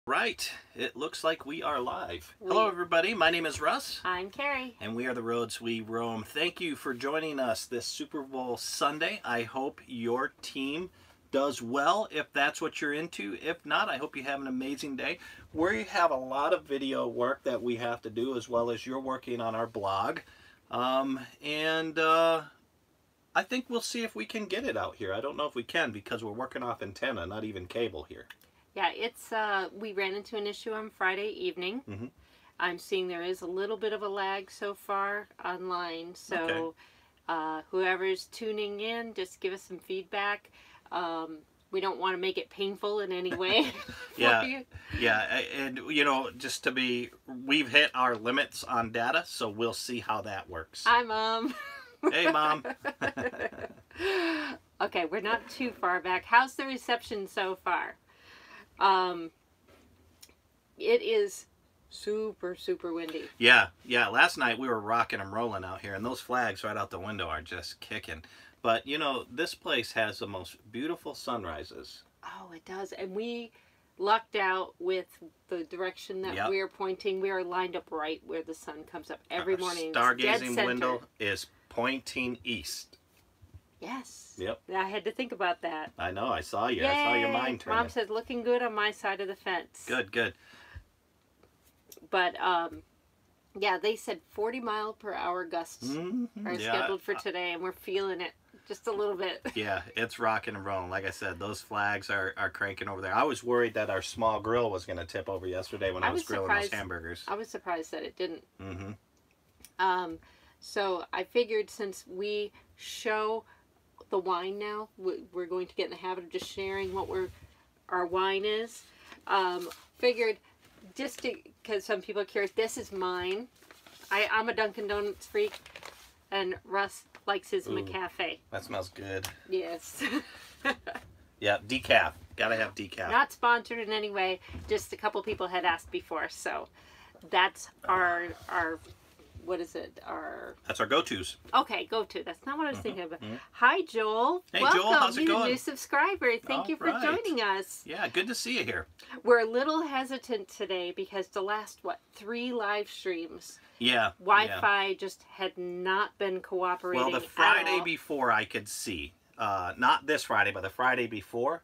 Right, it looks like we are live. Hello everybody, my name is Russ. I'm Kerry. And we are the Roads We Roam. Thank you for joining us this Super Bowl Sunday. I hope your team does well if that's what you're into. If not, I hope you have an amazing day. We have a lot of video work that we have to do, as well as you're working on our blog. I think we'll see if we can get it out here. I don't know if we can because we're working off antenna, not even cable here. Yeah, it's we ran into an issue on Friday evening. Mm-hmm. I'm seeing there is a little bit of a lag so far online, so okay. Whoever's tuning in, just give us some feedback. We don't want to make it painful in any way. Yeah, and you know, just to be, we've hit our limits on data, so we'll see how that works. Hi, Mom. Hey, Mom. Okay, we're not too far back. How's the reception so far? It is super windy. Yeah. Last night we were rocking and rolling out here, and those flags right out the window are just kicking. But you know, this place has the most beautiful sunrises. Oh, it does. And we lucked out with the direction that we're pointing. We are lined up right where the sun comes up every morning. Stargazing window is pointing east. Yes. Yep. I had to think about that. I know. I saw you. Yay! I saw your mind turn. Mom said, looking good on my side of the fence. Good. But, yeah, they said 40-mile-per-hour gusts are scheduled for today, and we're feeling it just a little bit. Yeah, it's rocking and rolling. Like I said, those flags are cranking over there. I was worried that our small grill was going to tip over yesterday when I was grilling those hamburgers. I was surprised that it didn't. Mm-hmm. So I figured since we show the wine now, we're going to get in the habit of just sharing what our wine is. Figured just because some people are curious, this is mine. I'm a Dunkin' Donuts freak, and Russ likes his McCafe. That smells good. Yes. Yeah, decaf. Gotta have decaf. Not sponsored in any way. Just a couple people had asked before, so that's our what is it? That's our go-tos. Okay, go-to. That's not what I was thinking about. Hi, Joel. Hey, welcome. Joel. How's it going? You're a new subscriber. Thank you for joining us. Yeah, good to see you here. We're a little hesitant today because the last, 3 live streams, Wi-Fi just had not been cooperating. Well, the Friday before I could see. Not this Friday, but the Friday before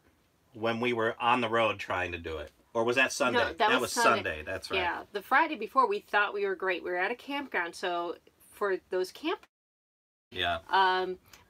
when we were on the road trying to do it. Or was that Sunday? No, that was Sunday. That's right. Yeah, the Friday before we thought we were great. We were at a campground, so for those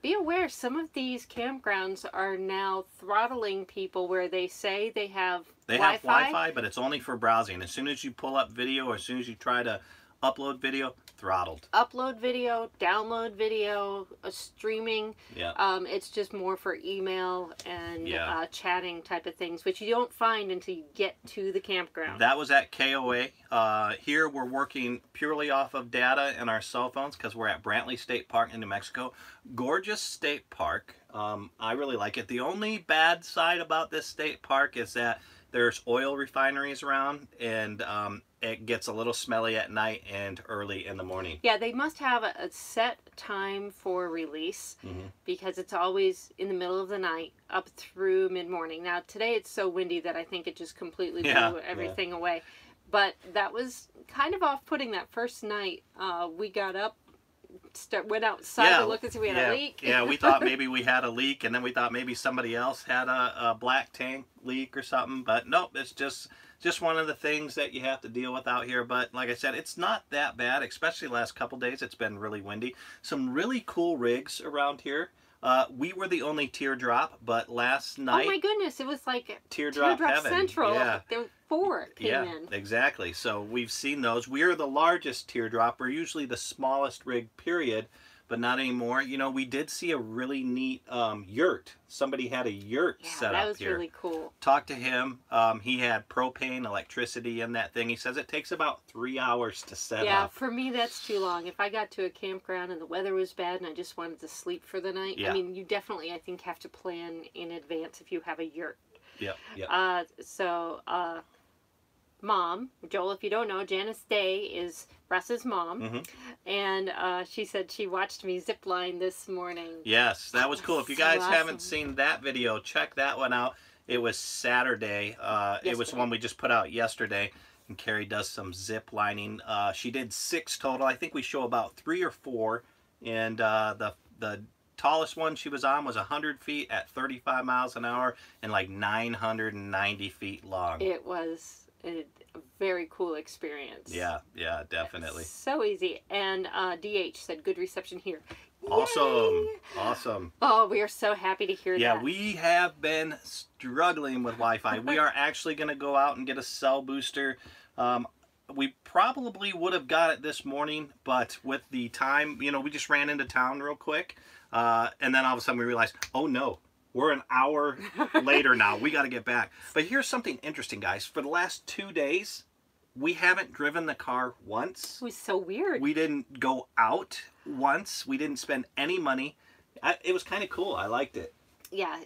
be aware some of these campgrounds are now throttling people where they say they have Wi-Fi. Have Wi-Fi, but it's only for browsing. As soon as you pull up video, or as soon as you try to upload video, throttled. Upload video, download video, streaming. Yeah. It's just more for email and chatting type of things, which you don't find until you get to the campground. That was at KOA. Here we're working purely off of data and our cell phones because we're at Brantley State Park in New Mexico. Gorgeous state park. I really like it. The only bad side about this state park is that there's oil refineries around, and it gets a little smelly at night and early in the morning. Yeah, they must have a set time for release because it's always in the middle of the night up through mid-morning. Now, today it's so windy that I think it just completely blew everything away. But that was kind of off-putting that first night. We got up, went outside to look and see if we had a leak. Yeah, we thought maybe we had a leak, and then we thought maybe somebody else had a black tank leak or something. But nope, it's just one of the things that you have to deal with out here. But like I said, it's not that bad, especially the last couple days. It's been really windy. Some really cool rigs around here. We were the only teardrop, but last night... Oh my goodness, it was like Teardrop Heaven. Central. Yeah. There were 4 came in. Exactly. So we've seen those. We are the largest teardrop. We're usually the smallest rig, period, but not anymore. You know, we did see a really neat yurt. Somebody had a yurt set up here. That was really cool. Talked to him. He had propane, electricity in that thing. He says it takes about 3 hours to set up. Yeah, for me that's too long. If I got to a campground and the weather was bad and I just wanted to sleep for the night, I mean, you definitely, I think, have to plan in advance if you have a yurt. Yeah. Mom, Joel, if you don't know, Janice Day is Russ's mom, and she said she watched me zip line this morning. Yes, that was cool. If you guys haven't seen that video, check that one out. It was Saturday. It was one we just put out yesterday. And Kerry does some zip lining. She did 6 total. I think we show about 3 or 4. And the tallest one she was on was 100 feet at 35 miles an hour and like 990 feet long. It was a very cool experience. Yeah, yeah, definitely. So easy. And DH said, good reception here. Awesome. Yay! Awesome. Oh, we are so happy to hear that. Yeah, we have been struggling with Wi-Fi. We are actually going to go out and get a cell booster. We probably would have got it this morning, but with the time, you know, we just ran into town real quick. And then all of a sudden we realized, oh no, we're an hour later now. We got to get back. But here's something interesting, guys. For the last 2 days, we haven't driven the car once. It was so weird. We didn't go out once. We didn't spend any money. It was kind of cool. I liked it. Yeah,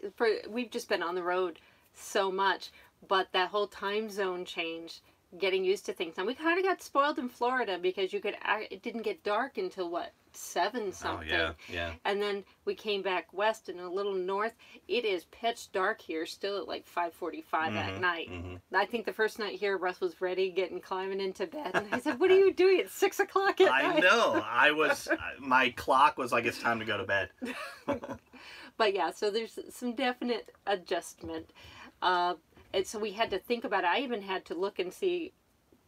we've just been on the road so much, but that whole time zone change, getting used to things. And we kind of got spoiled in Florida because it didn't get dark until what, 7 something. Oh, yeah, yeah. And then we came back west and a little north. It is pitch dark here still at like 5:45 at night. I think the first night here, Russ was ready, climbing into bed. And I said, what are you doing? It's 6 o'clock at night. I know. My clock was like, it's time to go to bed. But yeah, so there's some definite adjustment. And so we had to think about it. I even had to look and see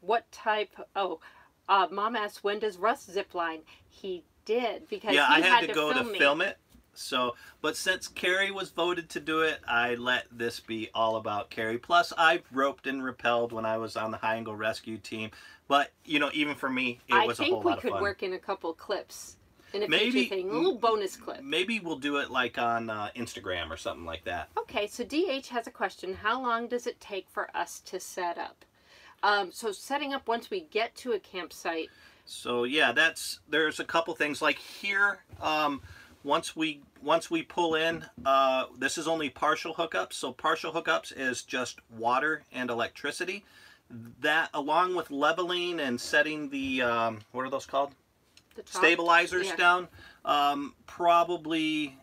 what type. Mom asked, when does Russ zip line? He did, because yeah, he I had to go to film it. So, but since Kerry was voted to do it, I let this be all about Kerry. Plus, I've roped and rappelled when I was on the high angle rescue team. But you know, even for me, it was a whole lot of fun. I think we could work in a couple clips in a future thing, a little bonus clip. Maybe we'll do it like on Instagram or something like that. Okay, so DH has a question. How long does it take for us to set up? So setting up once we get to a campsite. So yeah, there's a couple things like here. Once we pull in, this is only partial hookups. So partial hookups is just water and electricity. That, along with leveling and setting the what are those called? The top stabilizers down. Probably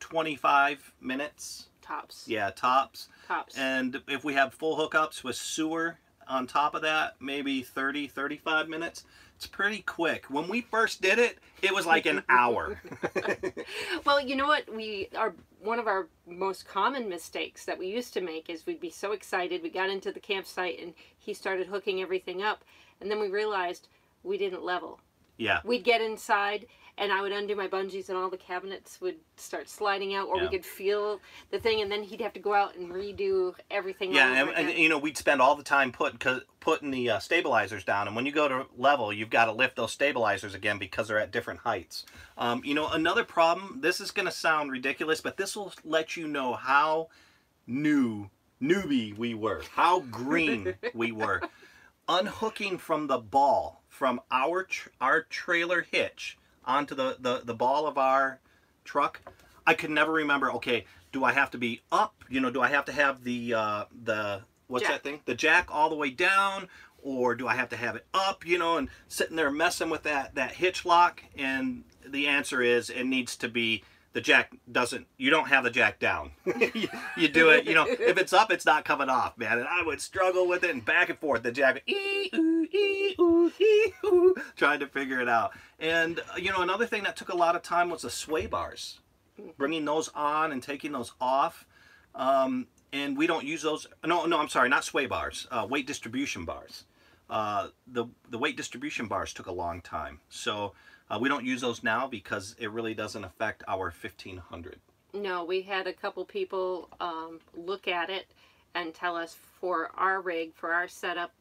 25 minutes. Tops. Yeah, tops. Tops. And if we have full hookups with sewer on top of that, maybe 30, 35 minutes. It's pretty quick. When we first did it, it was like an hour. Well, you know what? One of our most common mistakes that we used to make is we'd be so excited. We got into the campsite and he started hooking everything up. And then we realized we didn't level. Yeah. We'd get inside and I would undo my bungees and all the cabinets would start sliding out, or we could feel the thing, and then he'd have to go out and redo everything. Yeah, and you know, we'd spend all the time putting the stabilizers down, and when you go to level, you've got to lift those stabilizers again because they're at different heights. You know, another problem, this is going to sound ridiculous, but this will let you know how newbie we were, how green we were. Unhooking from the ball, from our trailer hitch onto the ball of our truck, I could never remember, okay, do I have to be up? You know, do I have to have the what's jack. That thing? The jack all the way down, or do I have to have it up, you know, and sitting there messing with that hitch lock? And the answer is it needs to be, the jack doesn't, you don't have the jack down. you do it, you know, if it's up, it's not coming off, man. And I would struggle with it and back and forth. The jack, trying to figure it out. And, you know, another thing that took a lot of time was the sway bars. Bringing those on and taking those off. And we don't use those. No, I'm sorry, not sway bars. Weight distribution bars. The weight distribution bars took a long time. So we don't use those now because it really doesn't affect our 1500. No, we had a couple people look at it and tell us for our rig, for our setup,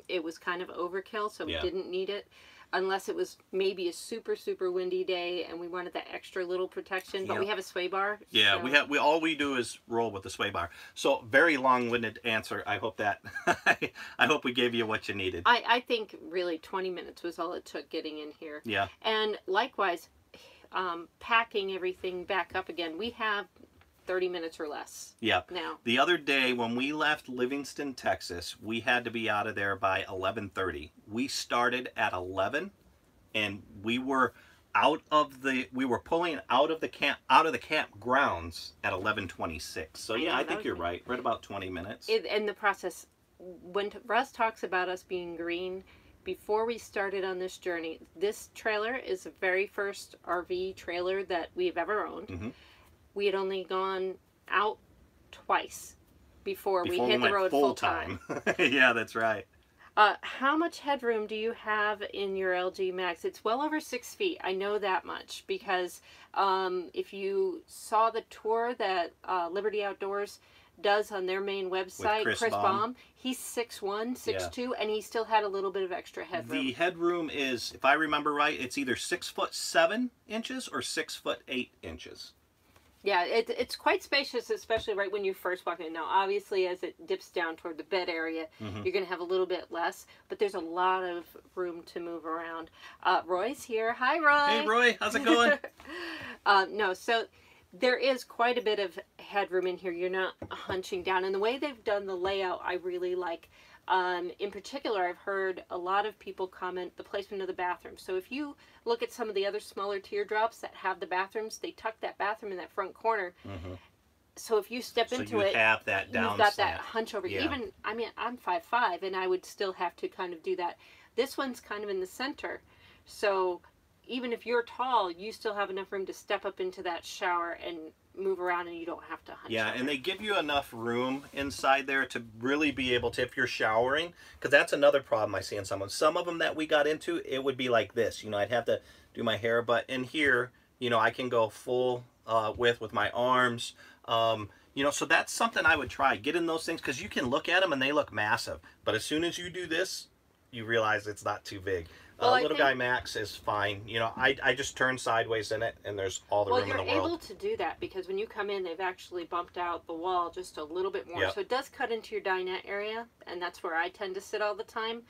it was kind of overkill, so we didn't need it. Unless it was maybe a super, super windy day and we wanted that extra little protection. But we have a sway bar. Yeah, so. all we do is roll with the sway bar. So very long-winded answer. I hope that I hope we gave you what you needed. I think really 20 minutes was all it took getting in here. Yeah. And likewise, packing everything back up again. We have 30 minutes or less. Yeah. Now. The other day when we left Livingston, Texas, we had to be out of there by 11:30. We started at 11 and we were we were pulling out of the campgrounds at 11:26. So yeah, I think you're right. Right about 20 minutes. And the process, when Russ talks about us being green, before we started on this journey, this trailer is the very first RV trailer that we've ever owned. Mm-hmm. We had only gone out twice before we hit the road full time. Yeah, that's right. How much headroom do you have in your LG Max? It's well over 6 feet. I know that much because if you saw the tour that Liberty Outdoors does on their main website, Chris Baum, he's 6'1", 6'2", and he still had a little bit of extra headroom. The headroom is, if I remember right, it's either 6'7" or 6'8". Yeah, it's quite spacious, especially right when you first walk in. Now, obviously, as it dips down toward the bed area, you're going to have a little bit less, but there's a lot of room to move around. Roy's here. Hi, Roy. Hey, Roy. How's it going? No, so there is quite a bit of headroom in here. You're not hunching down. And the way they've done the layout, I really like. In particular, I've heard a lot of people comment the placement of the bathroom. So if you look at some of the other smaller teardrops that have the bathrooms, they tuck that bathroom in that front corner. So if you step into it, have that down you've got slant. that hunch over. Yeah. Even, I mean, I'm 5'5", and I would still have to kind of do that. This one's kind of in the center. So even if you're tall, you still have enough room to step up into that shower and move around, and you don't have to hunch. Yeah, over. and they give you enough room inside there to really be able to, if you're showering, because that's another problem I see in someone. Some of them that we got into, it would be like this. You know, I'd have to do my hair, but in here, you know, I can go full width with my arms. You know, so that's something I would try. Get in those things, because you can look at them and they look massive. But as soon as you do this, you realize it's not too big. Well, Little Guy Max is fine. You know, I just turn sideways in it, and there's all the room in the world. Well, you're able to do that because when you come in, they've actually bumped out the wall just a little bit more. Yep. So it does cut into your dinette area, and that's where I tend to sit all the time.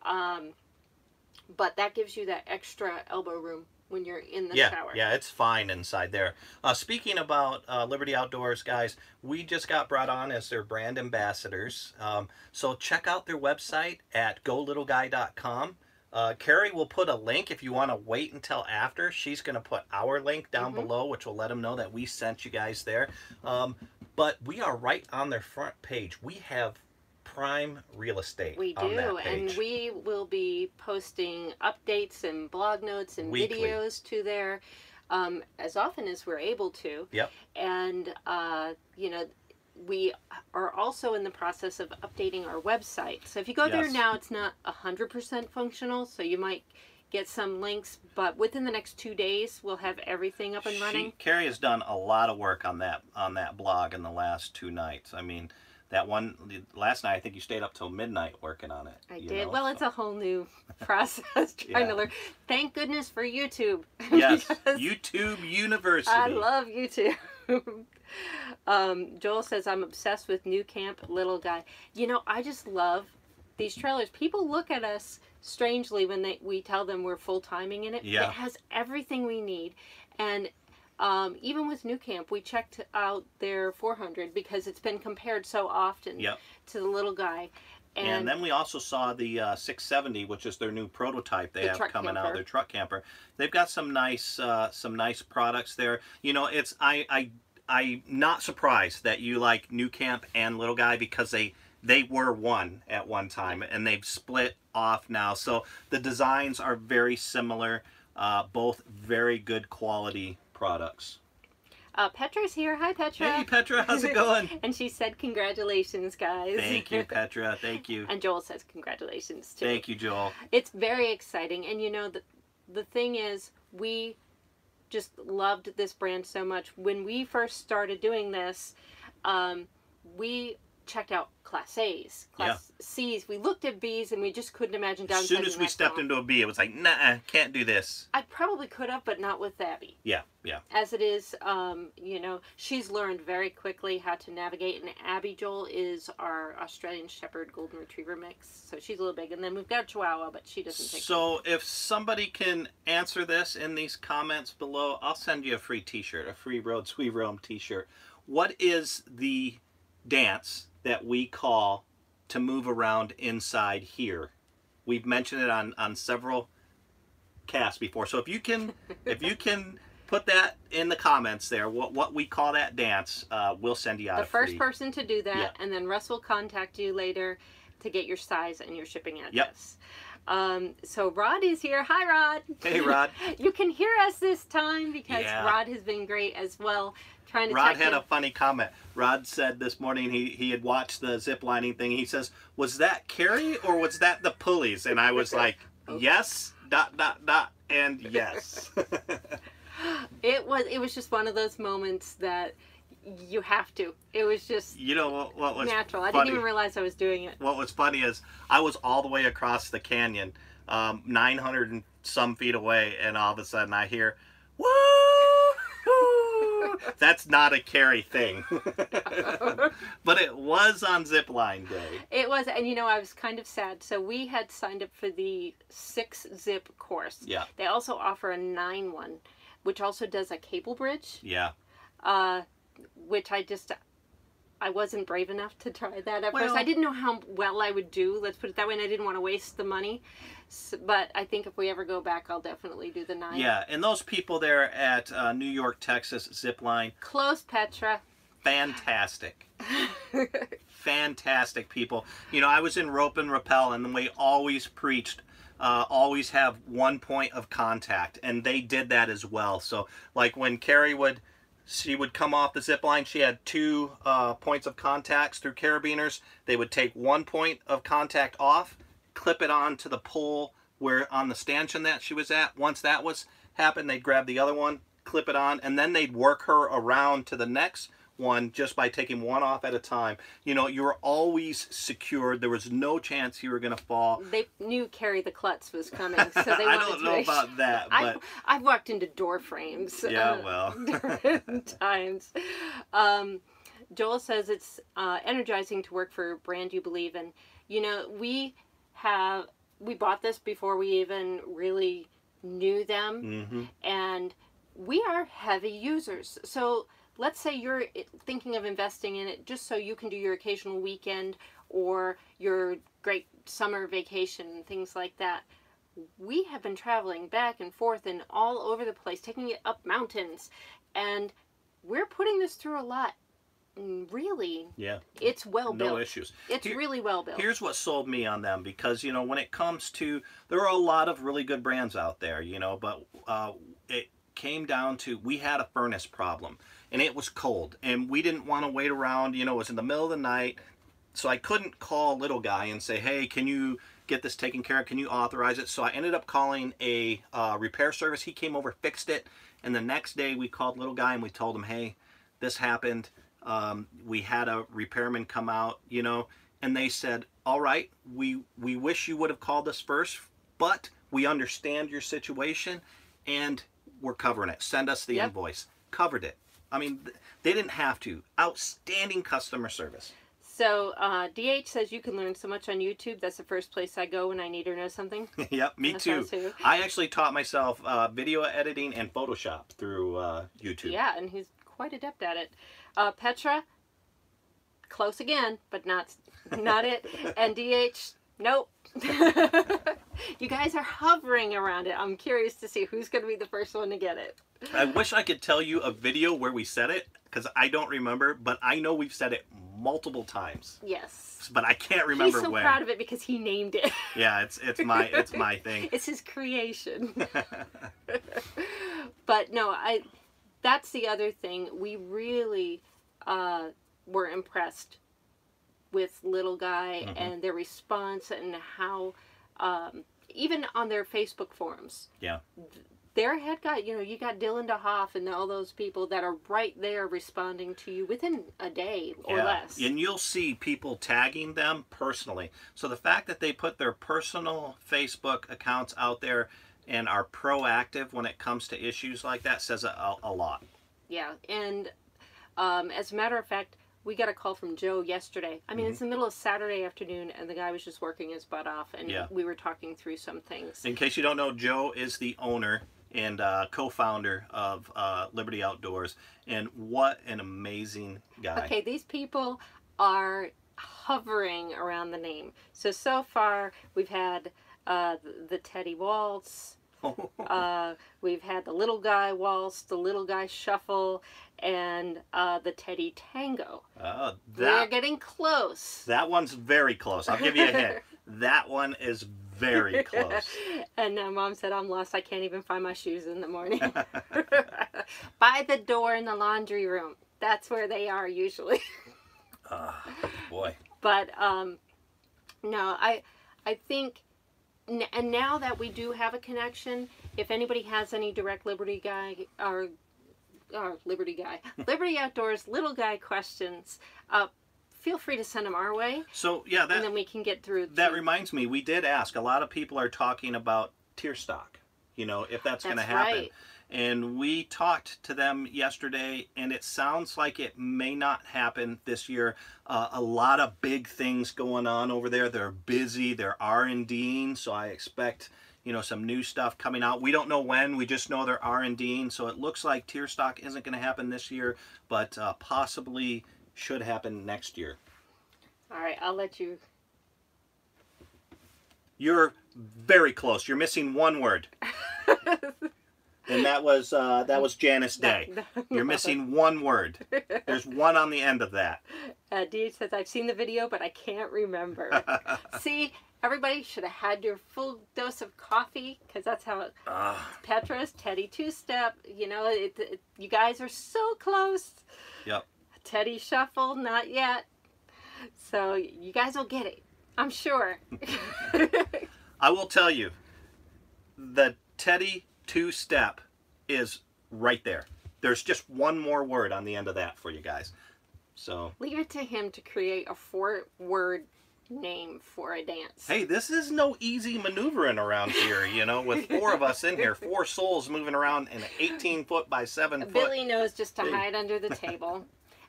But that gives you that extra elbow room when you're in the shower. Yeah, it's fine inside there. Speaking about Liberty Outdoors, guys, we just got brought on as their brand ambassadors. So check out their website at golittleguy.com. Kerry will put a link if you want to wait until after. She's going to put our link down below, which will let them know that we sent you guys there. But we are right on their front page. We have prime real estate. We do, on that page. and we will be posting updates and blog notes and Weekly. Videos to there as often as we're able to. Yep. And, you know, we are also in the process of updating our website. So if you go there now, it's not 100% functional, so you might get some links, but within the next 2 days, we'll have everything up and running. Kerry has done a lot of work on that blog in the last 2 nights. I mean, that one last night, I think you stayed up till midnight working on it. I did. Well, it's a whole new process trying to learn. Thank goodness for YouTube. Yes, YouTube University. I love YouTube. Joel says, I'm obsessed with New Camp Little Guy. You know, I just love these trailers. People look at us strangely when we tell them we're full-timing in it. Yeah. It has everything we need. And even with New Camp, we checked out their 400 because it's been compared so often to the Little Guy. And then we also saw the 670, which is their new prototype they have coming out. Their truck camper. They've got some nice products there. You know, I'm not surprised that you like New Camp and Little Guy because they were one at one time and they've split off now. So the designs are very similar. Both very good quality products. Petra's here. Hi, Petra. Hey, Petra. How's it going? And she said, congratulations, guys. Thank you, Petra. Thank you. And Joel says, congratulations, too. Thank you, Joel. It's very exciting. And, you know, the thing is, we just loved this brand so much. When we first started doing this, we checked out Class A's, Class C's. We looked at B's and we just couldn't imagine downsizing. As soon as we stepped into a B, it was like, nah, can't do this. I probably could have, but not with Abby. Yeah. As it is, you know, she's learned very quickly how to navigate. And Abby, Joel, is our Australian Shepherd Golden Retriever mix. So she's a little big. And then we've got a Chihuahua, but she doesn't take So if somebody can answer this in these comments below, I'll send you a free t-shirt, a free Roads We Roam t-shirt. What is the dance that we call to move around inside here? We've mentioned it on several cast before. So if you can put that in the comments there, what we call that dance, we'll send you out the first person to do that, and then Russ will contact you later to get your size and your shipping address. So Rod is here. Hi, Rod. Hey, Rod. You can hear us this time because Rod has been great as well. Trying to Rod had a funny comment. Rod said this morning he had watched the zip lining thing. He says, "Was that Kerry or was that the pulleys?" And I was like, "Yes, ... and yes." It was just one of those moments that you have to. It was just what was natural. Funny, I didn't even realize I was doing it. What was funny is I was all the way across the canyon, 900 and some feet away, and all of a sudden I hear, "Woo! That's not a Kerry thing." But it was on Zipline Day. It was, and I was kind of sad. So we had signed up for the 6-zip course. Yeah. They also offer a 9 one, which also does a cable bridge. Yeah. Which I wasn't brave enough to try that at first. I didn't know how well I would do, let's put it that way, and I didn't want to waste the money. So, but I think if we ever go back, I'll definitely do the 9. Yeah, and those people there at New York, Texas Zipline. Close, Petra. Fantastic. Fantastic people. I was in Rope and Rappel, and we always preached, always have one point of contact, and they did that as well. So, like when Kerry would come off the zip line, she had 2 points of contacts through carabiners. They would take 1 point of contact off, clip it on to the pole where on the stanchion that she was at. Once that was happened, they'd grab the other one, clip it on, and then they'd work her around to the next one just by taking one off at a time. You were always secured. There was no chance you were going to fall. They knew Kerry the Klutz was coming, so they wanted I don't know about that, but I've walked into door frames. Yeah, well. Different times. Joel says it's energizing to work for a brand you believe in. We bought this before we even really knew them, and we are heavy users. So let's say you're thinking of investing in it just so you can do your occasional weekend or your great summer vacation and things like that. We have been traveling back and forth and all over the place, taking it up mountains, and we're putting this through a lot. Really, it's well built. No issues. It's really well built. Here's what sold me on them, because when it comes to, there are a lot of really good brands out there, but it came down to, we had a furnace problem and it was cold and we didn't want to wait around. It was in the middle of the night, so I couldn't call little guy and say, "Hey, can you get this taken care of? Can you authorize it?" So I ended up calling a repair service. He came over, fixed it, and the next day we called little guy and we told him, "Hey, this happened. We had a repairman come out, and they said, all right, we wish you would have called us first, but we understand your situation and we're covering it. Send us the invoice." Covered it. I mean, they didn't have to. Outstanding customer service. So, DH says you can learn so much on YouTube. That's the first place I go when I need to know something. Yep, me too. I actually taught myself video editing and Photoshop through YouTube. Yeah, and he's quite adept at it. Petra, close again, but not it. And DH, nope. You guys are hovering around it. I'm curious to see who's going to be the first one to get it. I wish I could tell you a video where we said it, because I don't remember, but I know we've said it multiple times. Yes. But I can't remember when. He's so proud of it because he named it. Yeah, it's my thing. It's his creation. But no, that's the other thing. We really were impressed with little guy and their response and how even on their Facebook forums. Yeah. Their head guy, you got Dylan DeHoff and all those people that are right there responding to you within a day or less. And you'll see people tagging them personally. So the fact that they put their personal Facebook accounts out there and are proactive when it comes to issues like that says a lot. Yeah, and as a matter of fact, we got a call from Joe yesterday. I mean, it's the middle of Saturday afternoon, and the guy was just working his butt off, and we were talking through some things. In case you don't know, Joe is the owner and co-founder of Liberty Outdoors, and what an amazing guy. Okay, these people are hovering around the name. So far, we've had the Teddy Waltz, We've had the little guy waltz, the little guy shuffle, and the Teddy tango. We're getting close. That one's very close. I'll give you a hint. That one is very close. And Mom said, I'm lost. I can't even find my shoes in the morning. By the door in the laundry room. That's where they are usually. Boy. But no, I think, and now that we do have a connection, if anybody has any direct Liberty Outdoors little guy questions, feel free to send them our way. So yeah, and then we can get through. That reminds me, we did ask. A lot of people are talking about tier stock. You know, if that's going to happen. Right. And we talked to them yesterday, and it sounds like it may not happen this year. A lot of big things going on over there. They're busy. They're R&Ding, so I expect, you know, some new stuff coming out. We don't know when. We just know they're R&Ding, so it looks like tier stock isn't going to happen this year, but possibly should happen next year. All right, I'll let you. You're very close. You're missing one word. And that was Janice Day. You're missing one word. There's one on the end of that. Dee says, I've seen the video, but I can't remember. See, everybody should have had your full dose of coffee, because that's how Petra's Teddy two-step. You know, you guys are so close. Yep. Teddy shuffle, not yet. So you guys will get it, I'm sure. I will tell you, the Teddy two-step is right there. There's just one more word on the end of that for you guys. So leave it to him to create a 4-word name for a dance. Hey, this is no easy maneuvering around here, you know, with 4 of us in here, 4 souls moving around in an 18-foot by 7-foot. Billy knows just to hide under the table.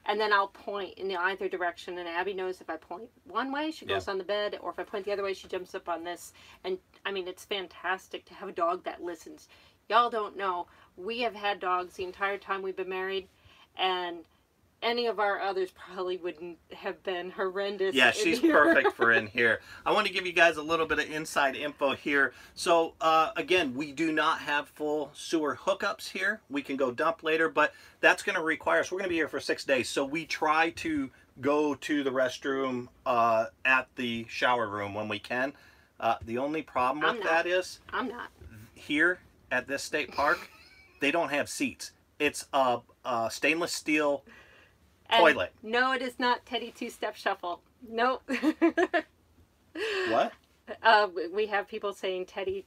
And then I'll point in either direction, and Abby knows if I point one way, she goes on the bed, or if I point the other way, she jumps up on this. And, I mean, it's fantastic to have a dog that listens. Y'all don't know, we have had dogs the entire time we've been married, and any of our others probably wouldn't have been horrendous. Yeah, she's perfect for in here. I want to give you guys a little bit of inside info here. So, again, we do not have full sewer hookups here. We can go dump later, but that's going to require us. We're going to be here for 6 days, so we try to go to the restroom at the shower room when we can. The only problem with that is I'm not. Here at this state park, they don't have seats. It's a stainless steel toilet. No, it is not Teddy two-step shuffle. Nope. What? We have people saying Teddy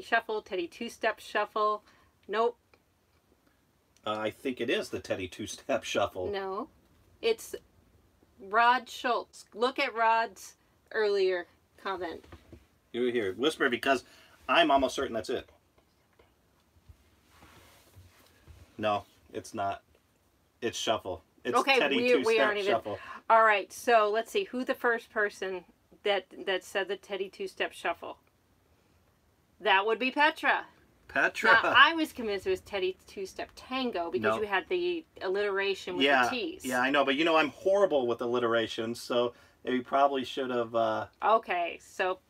shuffle, Teddy two-step shuffle. Nope. I think it is the Teddy two-step shuffle. No, it's Rod Schultz. Look at Rod's earlier comment. You hear whisper, because I'm almost certain that's it. No, it's not. It's shuffle. It's okay, Teddy two-step shuffle. All right, so let's see. Who the first person that said the Teddy two-step shuffle? That would be Petra. Petra. Now, I was convinced it was Teddy two-step tango because you had the alliteration with the T's. Yeah, I know, but you know I'm horrible with alliterations, so we probably should have... Okay, so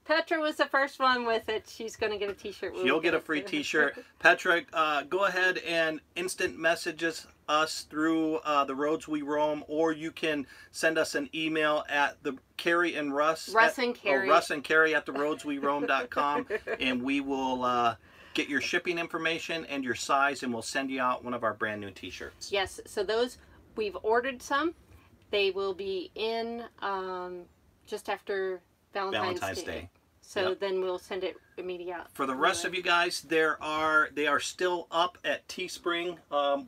Petra was the first one with it. She's going to get a t-shirt. She'll get a free t-shirt. Petra, go ahead and instant messages us through the Roads We Roam, or you can send us an email at the Kerry and Russ. Russ and Kerry. Russ and Kerry at theroadsweroam.com, and we will get your shipping information and your size, and we'll send you out one of our brand new t-shirts. Yes, so those, we've ordered some. They will be in just after Valentine's Day. So then we'll send it immediately. For the rest of you guys, they are still up at Teespring.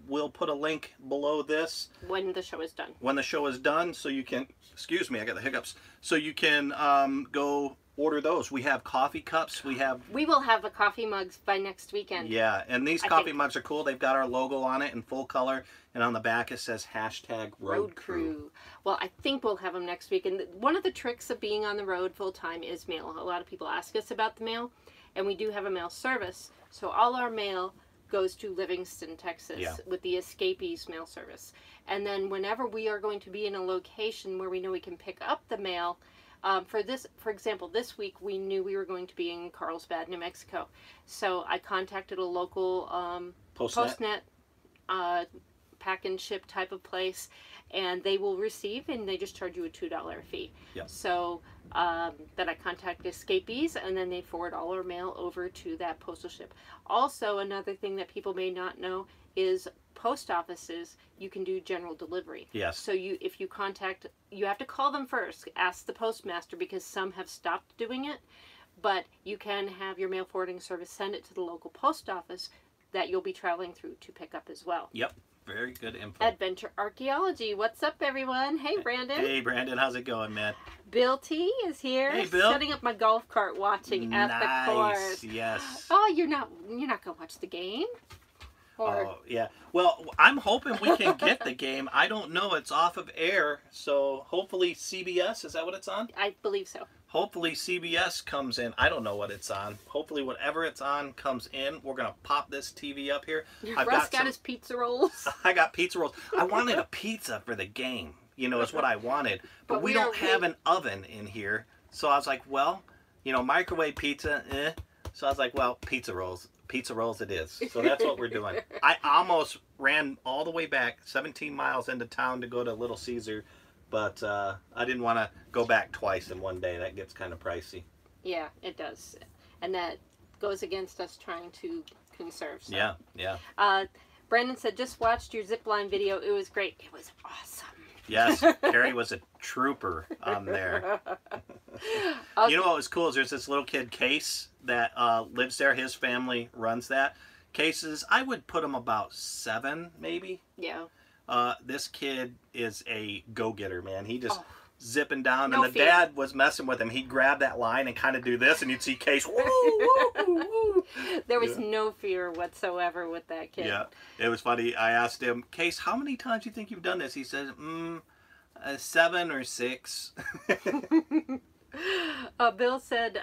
We'll put a link below this. When the show is done. When the show is done, so you can, excuse me, I got the hiccups. So you can go order those. We have coffee cups. We will have the coffee mugs by next weekend. Yeah, and these coffee mugs are cool. They've got our logo on it in full color, and on the back it says #RoadCrew. Well, I think we'll have them next week. And one of the tricks of being on the road full time is mail. A lot of people ask us about the mail, and we do have a mail service. So all our mail goes to Livingston, Texas, with the Escapees mail service. And then whenever we are going to be in a location where we know we can pick up the mail, For example, this week we knew we were going to be in Carlsbad, New Mexico. So I contacted a local Postnet pack and ship type of place, and they will receive, and they just charge you a $2 fee. Yep. So then I contact Escapees, and then they forward all our mail over to that postal ship. Also, another thing that people may not know is post offices, you can do general delivery. Yes. So if you contact, you have to call them first, ask the postmaster, because some have stopped doing it, but you can have your mail forwarding service send it to the local post office that you'll be traveling through to pick up as well. Yep. Very good info. Adventure Archaeology. What's up, everyone? Hey, Brandon. Hey, Brandon. How's it going, man? Bill T is here. Hey, Bill. Setting up my golf cart, watching at the course. Yes. Oh, you're not gonna watch the game? Or... Oh, yeah. Well, I'm hoping we can get the game. I don't know. It's off of air, so hopefully CBS, is that what it's on? I believe so. Hopefully CBS comes in. I don't know what it's on. Hopefully whatever it's on comes in. We're going to pop this TV up here. Russ got his pizza rolls. I got pizza rolls. I wanted a pizza for the game, you know, is what I wanted. But we don't have an oven in here. So I was like, well, you know, microwave pizza, eh. So I was like, well, pizza rolls. Pizza rolls it is. So that's what we're doing. I almost ran all the way back 17 miles into town to go to Little Caesar, but I didn't want to go back twice in one day. That gets kind of pricey. Yeah, it does. And that goes against us trying to conserve. So. Yeah, yeah. Brandon said, just watched your zipline video. It was great. It was awesome. Yes, Kerry was a trooper on there. Okay. You know what was cool is there's this little kid, Case, that lives there. His family runs that. Cases, I would put him about 7, maybe. Yeah. This kid is a go-getter, man. He just zipping down, no and the fear. dad was messing with him. He'd grab that line and kind of do this, and you'd see Case, woo, woo, woo. There was no fear whatsoever with that kid. Yeah, it was funny. I asked him, Case, how many times do you think you've done this? He said, 7 or 6. Bill said,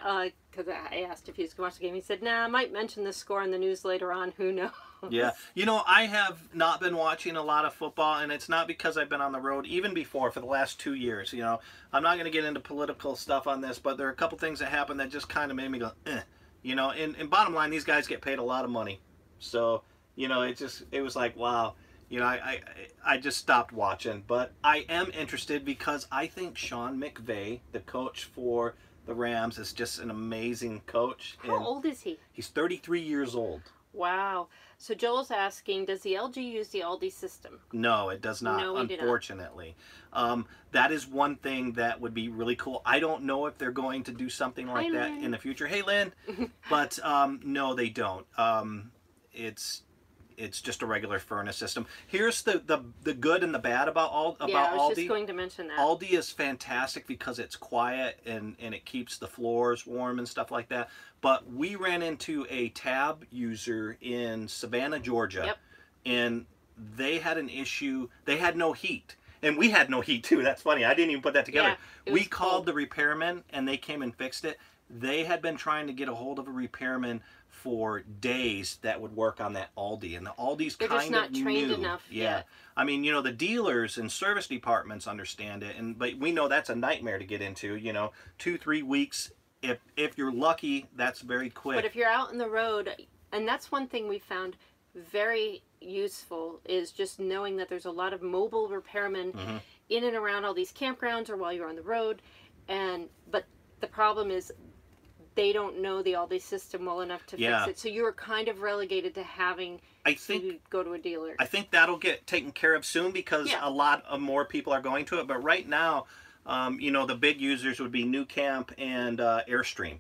because I asked if he was going to watch the game, he said, nah, I might mention the score in the news later on. Who knows? Yeah. You know, I have not been watching a lot of football, and it's not because I've been on the road, even before, for the last 2 years. You know, I'm not going to get into political stuff on this, but there are a couple things that happened that just kind of made me go, eh. You know, and bottom line, these guys get paid a lot of money. So, you know, it was like, wow. You know, I just stopped watching, but I am interested because I think Sean McVay, the coach for the Rams, is just an amazing coach. How old is he? He's 33 years old. Wow. So Joel's asking, does the LG use the Aldi system? No, it does not, No, unfortunately. That is one thing that would be really cool. I don't know if they're going to do something like that in the future. Hey, Lynn. But no, they don't. It's just a regular furnace system. Here's the good and the bad about Aldi. Yeah, I was just going to mention that. Aldi is fantastic because it's quiet and it keeps the floors warm and stuff like that. But we ran into a Tab user in Savannah, Georgia, and they had an issue. They had no heat. And we had no heat too. That's funny. I didn't even put that together. Yeah, we called the repairman and they came and fixed it. They had been trying to get a hold of a repairman for days that would work on that Aldi, and the Aldi's They're kind just not of trained new. enough. Yeah, I mean, you know, the dealers and service departments understand it, but we know that's a nightmare to get into. You know, 2-3 weeks. If you're lucky, that's very quick. But if you're out on the road, and that's one thing we found very useful, is just knowing that there's a lot of mobile repairmen in and around all these campgrounds or while you're on the road, but the problem is they don't know the Aldi system well enough to fix it. So you're kind of relegated to having to go to a dealer. I think that'll get taken care of soon because a lot of more people are going to it. But right now, you know, the big users would be New Camp and Airstream.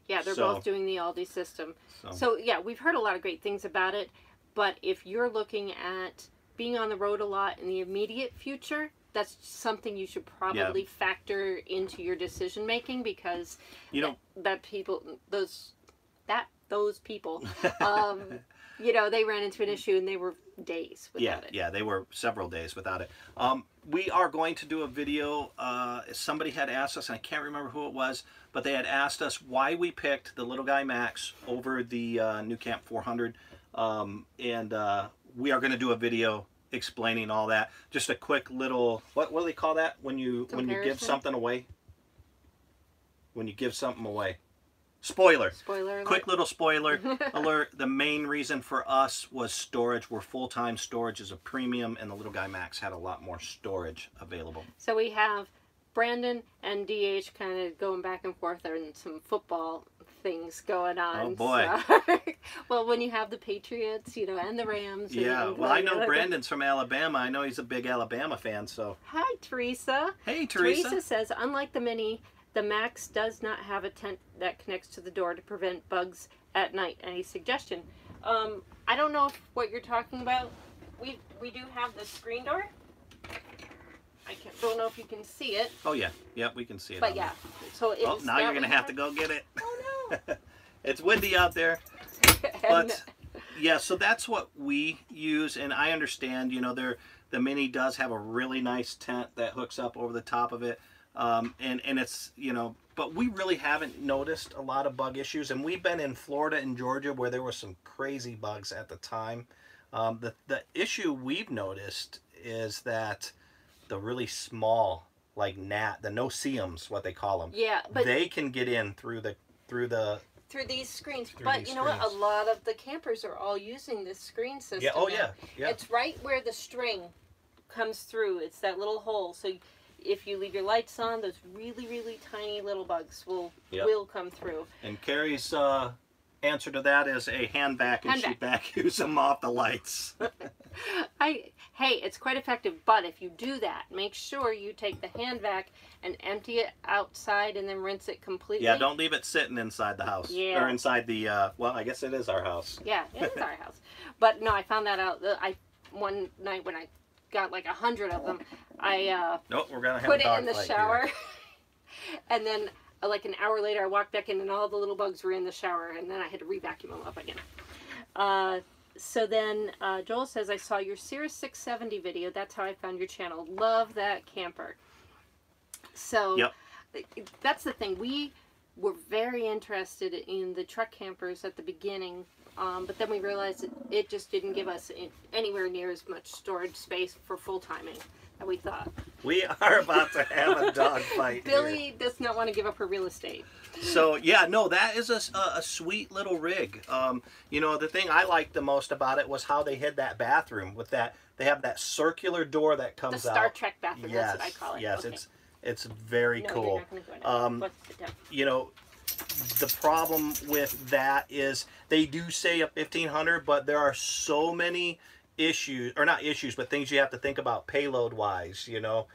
Yeah, they're both doing the Aldi system. So yeah, we've heard a lot of great things about it. But if you're looking at being on the road a lot in the immediate future, that's something you should probably factor into your decision making, because you know those people you know, they ran into an issue and they were days without it. Yeah, they were several days without it. We are going to do a video. Somebody had asked us, and I can't remember who it was, but they had asked us why we picked the Little Guy Max over the New Camp 400, and we are going to do a video explaining all that. Just a quick little, what do they call that when you give something away? when you give something away. Spoiler. Spoiler alert. Quick little spoiler alert. The main reason for us was storage. We're full-time storage is a premium, and the Little Guy Max had a lot more storage available. So we have Brandon and DH kind of going back and forth and some football things going on. Oh boy. So, well, when you have the Patriots, you know, and the Rams. Yeah, well, I know Brandon's from Alabama. I know he's a big Alabama fan, so. Hi, Teresa. Hey, Teresa. Teresa says, unlike the Mini, the Max does not have a tent that connects to the door to prevent bugs at night. Any suggestion? I don't know what you're talking about. We do have the screen door. I don't know if you can see it. Oh yeah, yep, we can see it. But yeah, so it oh, now you're gonna have to go get it. Oh no! It's windy out there. But yeah, so that's what we use, and I understand. You know, the Mini does have a really nice tent that hooks up over the top of it. And it's, you know, but we really haven't noticed a lot of bug issues, and we've been in Florida and Georgia where there were some crazy bugs at the time. The issue we've noticed is that the really small, like the no-see-ums, what they call them, yeah, but they can get in through these screens. But you know what? A lot of the campers are all using this screen system. Yeah. Oh now. Yeah. It's right where the string comes through. It's that little hole. So if you leave your lights on, those really, really tiny little bugs will come through. And Carrie's answer to that is a hand vac, and she vacuums them off the lights. Hey, it's quite effective, but if you do that, make sure you take the hand vac and empty it outside and then rinse it completely. Yeah, don't leave it sitting inside the house. Yeah. Or inside the, well, I guess it is our house. Yeah, it is our house. But no, I found that out. One night when I got like 100 of them, I nope, we're gonna have put a dog it in the fight shower. And then like an hour later, I walked back in and all the little bugs were in the shower, and then I had to re-vacuum them up again. So then Joel says, I saw your Cirrus 670 video. That's how I found your channel. Love that camper. So that's the thing. We were very interested in the truck campers at the beginning, but then we realized it just didn't give us anywhere near as much storage space for full timing that we thought. We are about to have a dog fight. Billy does not want to give up her real estate. So yeah, no, that is a sweet little rig. You know, the thing I liked the most about it was how they hid that bathroom with that. They have that circular door that comes the out. Star Trek bathroom. Yes, that's what I call it. Yes, okay. It's very cool. You're not gonna go You know, the problem with that is they do say a 1500, but there are so many issues, or not issues, but things you have to think about payload wise, you know.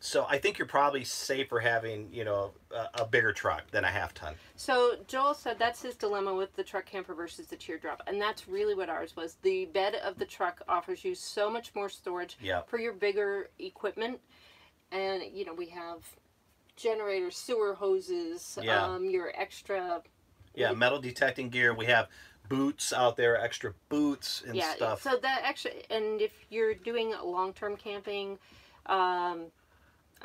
So I think you're probably safer having, you know, a bigger truck than a half-ton. So Joel said that's his dilemma with the truck camper versus the teardrop, and that's really what ours was. The bed of the truck offers you so much more storage for your bigger equipment, and you know, we have generators, sewer hoses, your extra metal detecting gear. We have boots out there, extra boots and stuff. So that actually, and if you're doing long-term camping,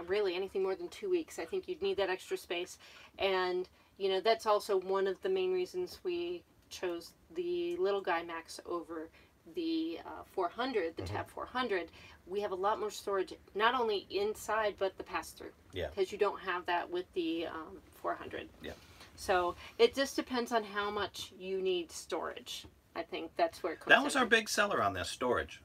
really anything more than 2 weeks, I think you'd need that extra space. And you know, that's also one of the main reasons we chose the Little Guy Max over the 400, the Tab 400. We have a lot more storage, not only inside but the pass-through. Yeah. Because you don't have that with the 400. Yeah. So it just depends on how much you need storage. I think that's where it comes in. That was our big seller on this, storage.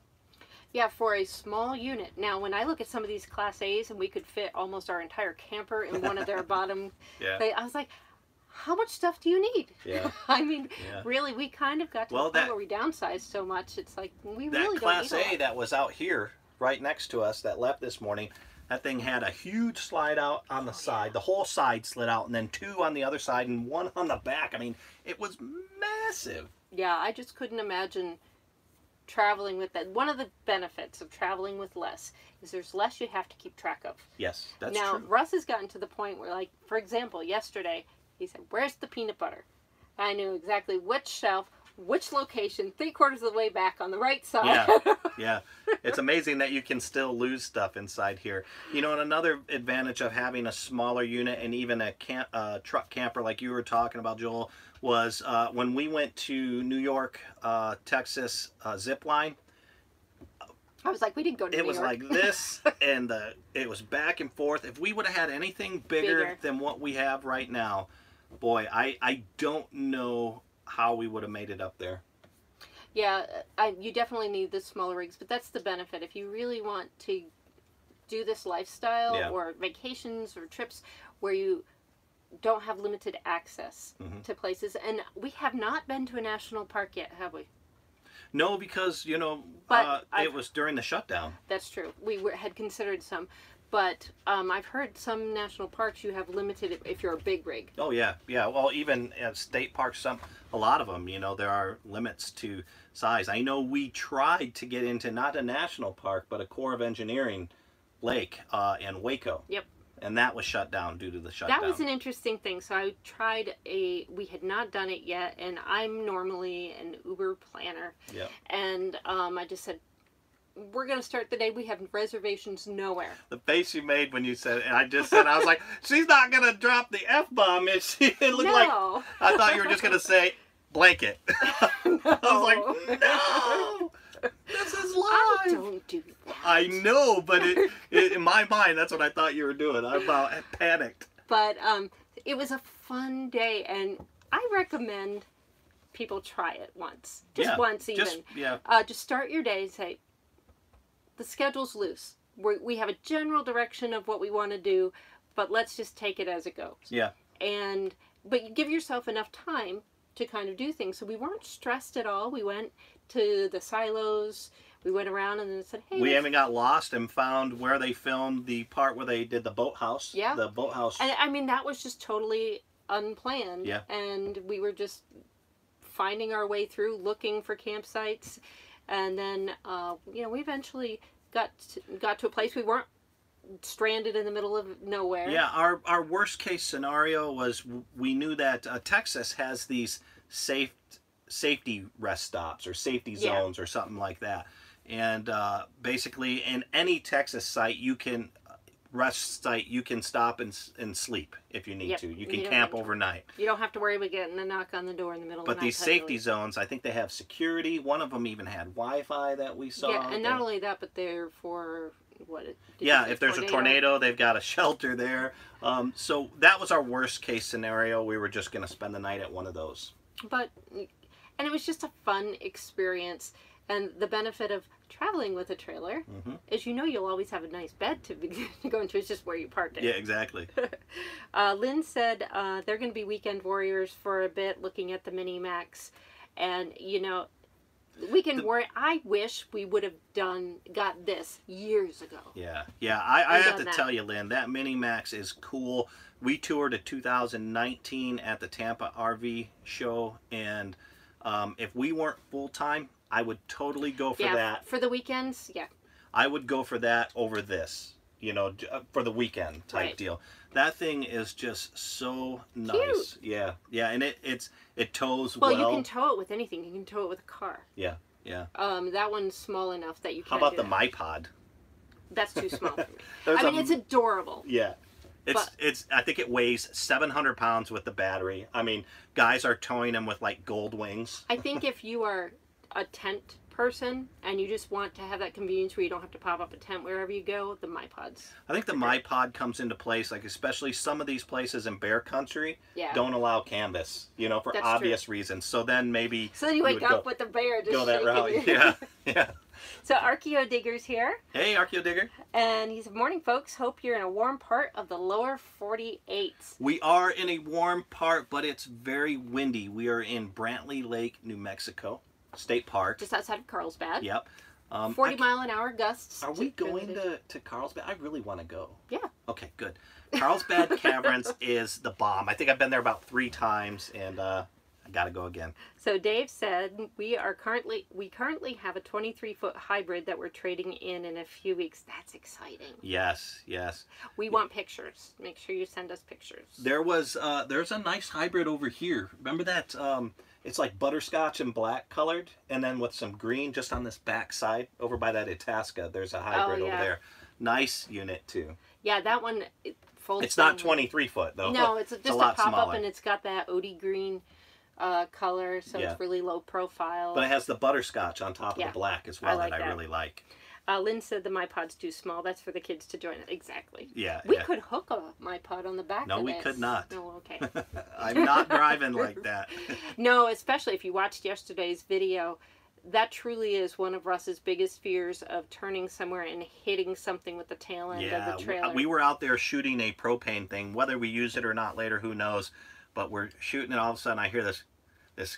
Yeah, for a small unit. Now, when I look at some of these Class A's and we could fit almost our entire camper in one of their bottom, I was like, how much stuff do you need? Yeah. I mean, really, we kind of got to the point where we downsized so much. It's like, we really don't need That Class A that was out here, right next to us, that left this morning, that thing had a huge slide out on the side. The whole side slid out, and then 2 on the other side and 1 on the back. I mean, it was massive. Yeah, I just couldn't imagine traveling with that. One of the benefits of traveling with less is there's less you have to keep track of. Yes, that's true. Now, Russ has gotten to the point where, like, for example, yesterday, he said, where's the peanut butter? I knew exactly which shelf, which location, 3/4 of the way back on the right side. Yeah. It's amazing that you can still lose stuff inside here. You know, and another advantage of having a smaller unit and even a truck camper like you were talking about, Joel, was when we went to New York, Texas zip line, I was like, we didn't go to New It was York. like this, and it was back and forth. If we would have had anything bigger than what we have right now, boy, I don't know how we would have made it up there. Yeah, you definitely need the smaller rigs, but that's the benefit. If you really want to do this lifestyle or vacations or trips where you don't have limited access to places, and we have not been to a national park yet, have we? No, because, you know, it was during the shutdown. That's true. We had considered some. But I've heard some national parks you have limited if you're a big rig. Oh, yeah. Yeah. Well, even at state parks, a lot of them, you know, there are limits to size. I know we tried to get into not a national park, but a Corps of Engineering lake in Waco. Yep. And that was shut down due to the shutdown. That was an interesting thing. So I tried we had not done it yet, and I'm normally an Uber planner. Yep. And I just said, we're going to start the day. We have reservations nowhere. The face you made when you said, and I just said, I was like, she's not going to drop the F-bomb. It looked like, I thought you were just going to say, blanket. No. I was like, no, this is live. I don't do that. I know, but in my mind, that's what I thought you were doing. I about panicked. But it was a fun day, and I recommend people try it once. Just once even. Just start your day and say, the schedule's loose. We have a general direction of what we want to do, but let's just take it as it goes. Yeah. But you give yourself enough time to kind of do things. So we weren't stressed at all. We went to the silos. We went around and then said, hey. We even got lost and found where they filmed the part where they did the boathouse. Yeah. The boathouse. And I mean, that was just totally unplanned. Yeah. And we were just finding our way through, looking for campsites. And then, you know, we eventually got to a place we weren't stranded in the middle of nowhere. Yeah, our worst case scenario was we knew that Texas has these safety rest stops or safety zones or something like that. And basically, in any Texas site, you can stop and sleep if you need to. You can camp overnight. You don't have to worry about getting a knock on the door in the middle of the night. But these safety zones, I think they have security. One of them even had Wi-Fi that we saw. Yeah, and not only that, but they're for what? If there's a tornado, they've got a shelter there. So that was our worst case scenario. We were just going to spend the night at one of those. And it was just a fun experience. And the benefit of traveling with a trailer is you'll always have a nice bed to go into. It's just where you park it. Yeah, exactly. Lynn said they're going to be weekend warriors for a bit, looking at the Mini Max. And, you know, weekend warrior, I wish we would have got this years ago. Yeah. I have to tell you, Lynn, that Mini Max is cool. We toured in 2019 at the Tampa RV show, and if we weren't full-time, I would totally go for that. For the weekends, yeah. I would go for that over this, you know, for the weekend type deal. That thing is just so nice. Cute. Yeah, and it tows well. Well, you can tow it with anything. You can tow it with a car. Yeah. That one's small enough that you can. How about the MyPod? That's too small for me. I mean, it's adorable. Yeah. I think it weighs 700 pounds with the battery. I mean, guys are towing them with like gold wings. I think if you are a tent person and you just want to have that convenience where you don't have to pop up a tent wherever you go, the MyPods. I think the MyPod comes into place, like especially some of these places in bear country don't allow canvas, you know, for obvious reasons. So then maybe you wake up with the bear just that route. Yeah. So Archeo Digger's here. Hey, Archeo Digger. And he said, morning, folks. Hope you're in a warm part of the lower 48s. We are in a warm part, but it's very windy. We are in Brantley Lake, New Mexico State Park. Just outside of Carlsbad. Yep. 40-mile-an-hour gusts. Are we going to Carlsbad? I really want to go. Yeah. Okay, good. Carlsbad Caverns is the bomb. I think I've been there about 3 times, and I got to go again. So Dave said we currently have a 23-foot hybrid that we're trading in a few weeks. That's exciting. Yes. We want pictures. Make sure you send us pictures. There's a nice hybrid over here. Remember that? It's like butterscotch and black colored, and then with some green just on this back side over by that Itasca. There's a hybrid over there. Nice unit too. Yeah, that one folds. It's not 23 foot though. No, it's just a lot pop smaller. up, and it's got that OD green color, so it's really low profile. But it has the butterscotch on top of the black as well that I really like. Lynn said the My Pod's too small. That's for the kids to join. Exactly. Yeah. We could hook a My Pod on the back of this. No, we could not. No, okay. I'm not driving like that. No, especially if you watched yesterday's video. That truly is one of Russ's biggest fears, of turning somewhere and hitting something with the tail end of the trailer. We were out there shooting a propane thing. Whether we use it or not later, who knows? But we're shooting and all of a sudden I hear this, and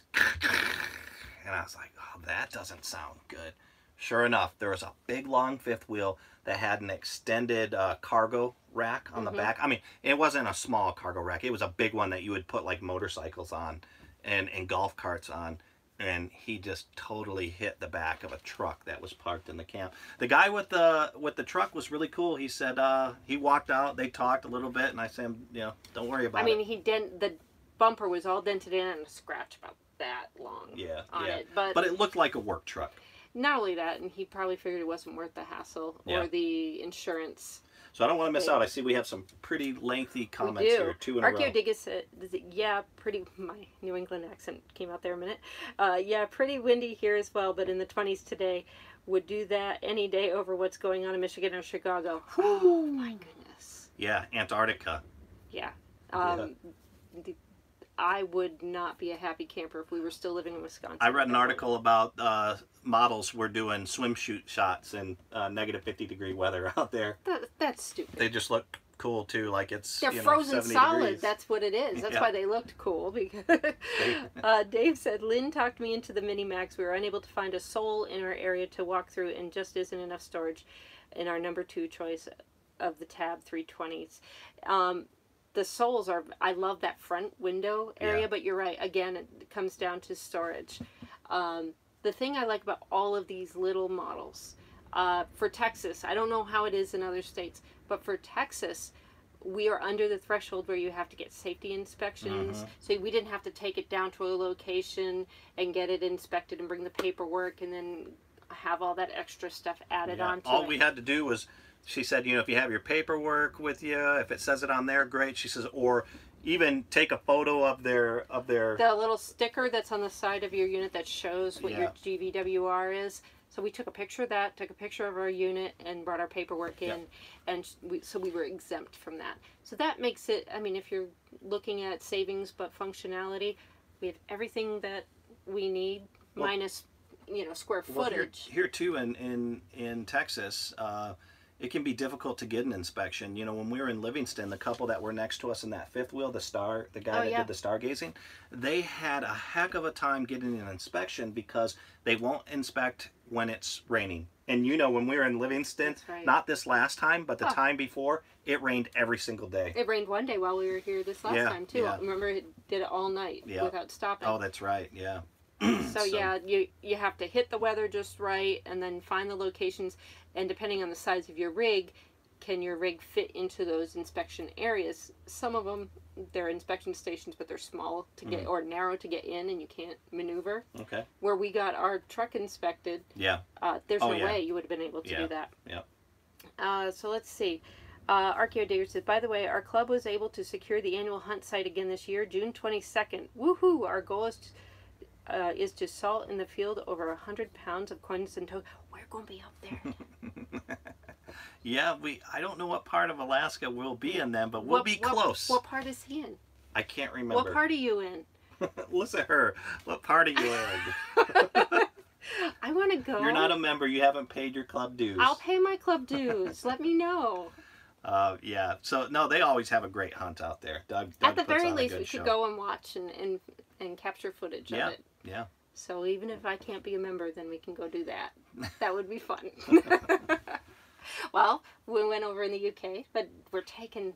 I was like, oh, that doesn't sound good. Sure enough, there was a big long fifth wheel that had an extended cargo rack on the back. I mean, it wasn't a small cargo rack. It was a big one that you would put like motorcycles on and golf carts on. And he just totally hit the back of a truck that was parked in the camp. The guy with the truck was really cool. He said he walked out. They talked a little bit, and I said, you know, don't worry about it. I mean, the bumper was all dented in and a scratch about that long on it. But it looked like a work truck. Not only that, and he probably figured it wasn't worth the hassle or the insurance. So I don't want to miss out. I see we have some pretty lengthy comments here, 2 in a row. Archaeodigus said, yeah, pretty, my New England accent came out there a minute. Yeah, pretty windy here as well, but in the 20s today. Would do that any day over what's going on in Michigan or Chicago. Oh, my goodness. Yeah, Antarctica. Yeah. I would not be a happy camper if we were still living in Wisconsin. I read an article about models were doing swimsuit shots in negative 50-degree weather out there. That's stupid. They just look cool too, like it's they're frozen solid. Degrees. That's what it is. That's why they looked cool. Because Dave said Lynn talked me into the Mini Max. We were unable to find a sole in our area to walk through, and just isn't enough storage in our number 2 choice of the Tab 320s. The soles are, I love that front window area, but you're right. Again, it comes down to storage. The thing I like about all of these little models, for Texas, I don't know how it is in other states, but for Texas, we are under the threshold where you have to get safety inspections. So we didn't have to take it down to a location and get it inspected and bring the paperwork and then have all that extra stuff added onto it. All we had to do was, she said, you know, if you have your paperwork with you, if it says it on there, great. She says, or even take a photo of their the little sticker that's on the side of your unit that shows what your GVWR is. So we took a picture of that, took a picture of our unit, and brought our paperwork in, and so we were exempt from that. So that makes it, I mean, if you're looking at savings but functionality, we have everything that we need, minus, you know, square footage. Here too in Texas, it can be difficult to get an inspection. You know, when we were in Livingston, the couple that were next to us in that fifth wheel, the guy that did the stargazing, they had a heck of a time getting an inspection because they won't inspect when it's raining. And you know, when we were in Livingston, not this last time, but the time before, it rained every single day. It rained one day while we were here this last time too. I remember it did it all night without stopping. Oh, that's right, yeah. So yeah, you have to hit the weather just right, and then find the locations, and depending on the size of your rig, can your rig fit into those inspection areas? Some of them, they're inspection stations, but they're small to get or narrow to get in, and you can't maneuver. Okay. Where we got our truck inspected, there's no way you would have been able to do that. Yeah. So let's see. Archaeodigus said, by the way, our club was able to secure the annual hunt site again this year, June 22nd. Woohoo! Our goal is to salt in the field over 100 pounds of coins and toes. We're going to be up there. Yeah, I don't know what part of Alaska we'll be in then, but we'll be close. What part is he in? I can't remember. What part are you in? Listen to her. What part are you in? I want to go. You're not a member. You haven't paid your club dues. I'll pay my club dues. Let me know. Yeah. So, no, they always have a great hunt out there. Doug At the very puts on a least, good we show. could go and watch and capture footage of it. Yeah. So even if I can't be a member, then we can go do that. That would be fun. Well, we went over in the UK, but we're taking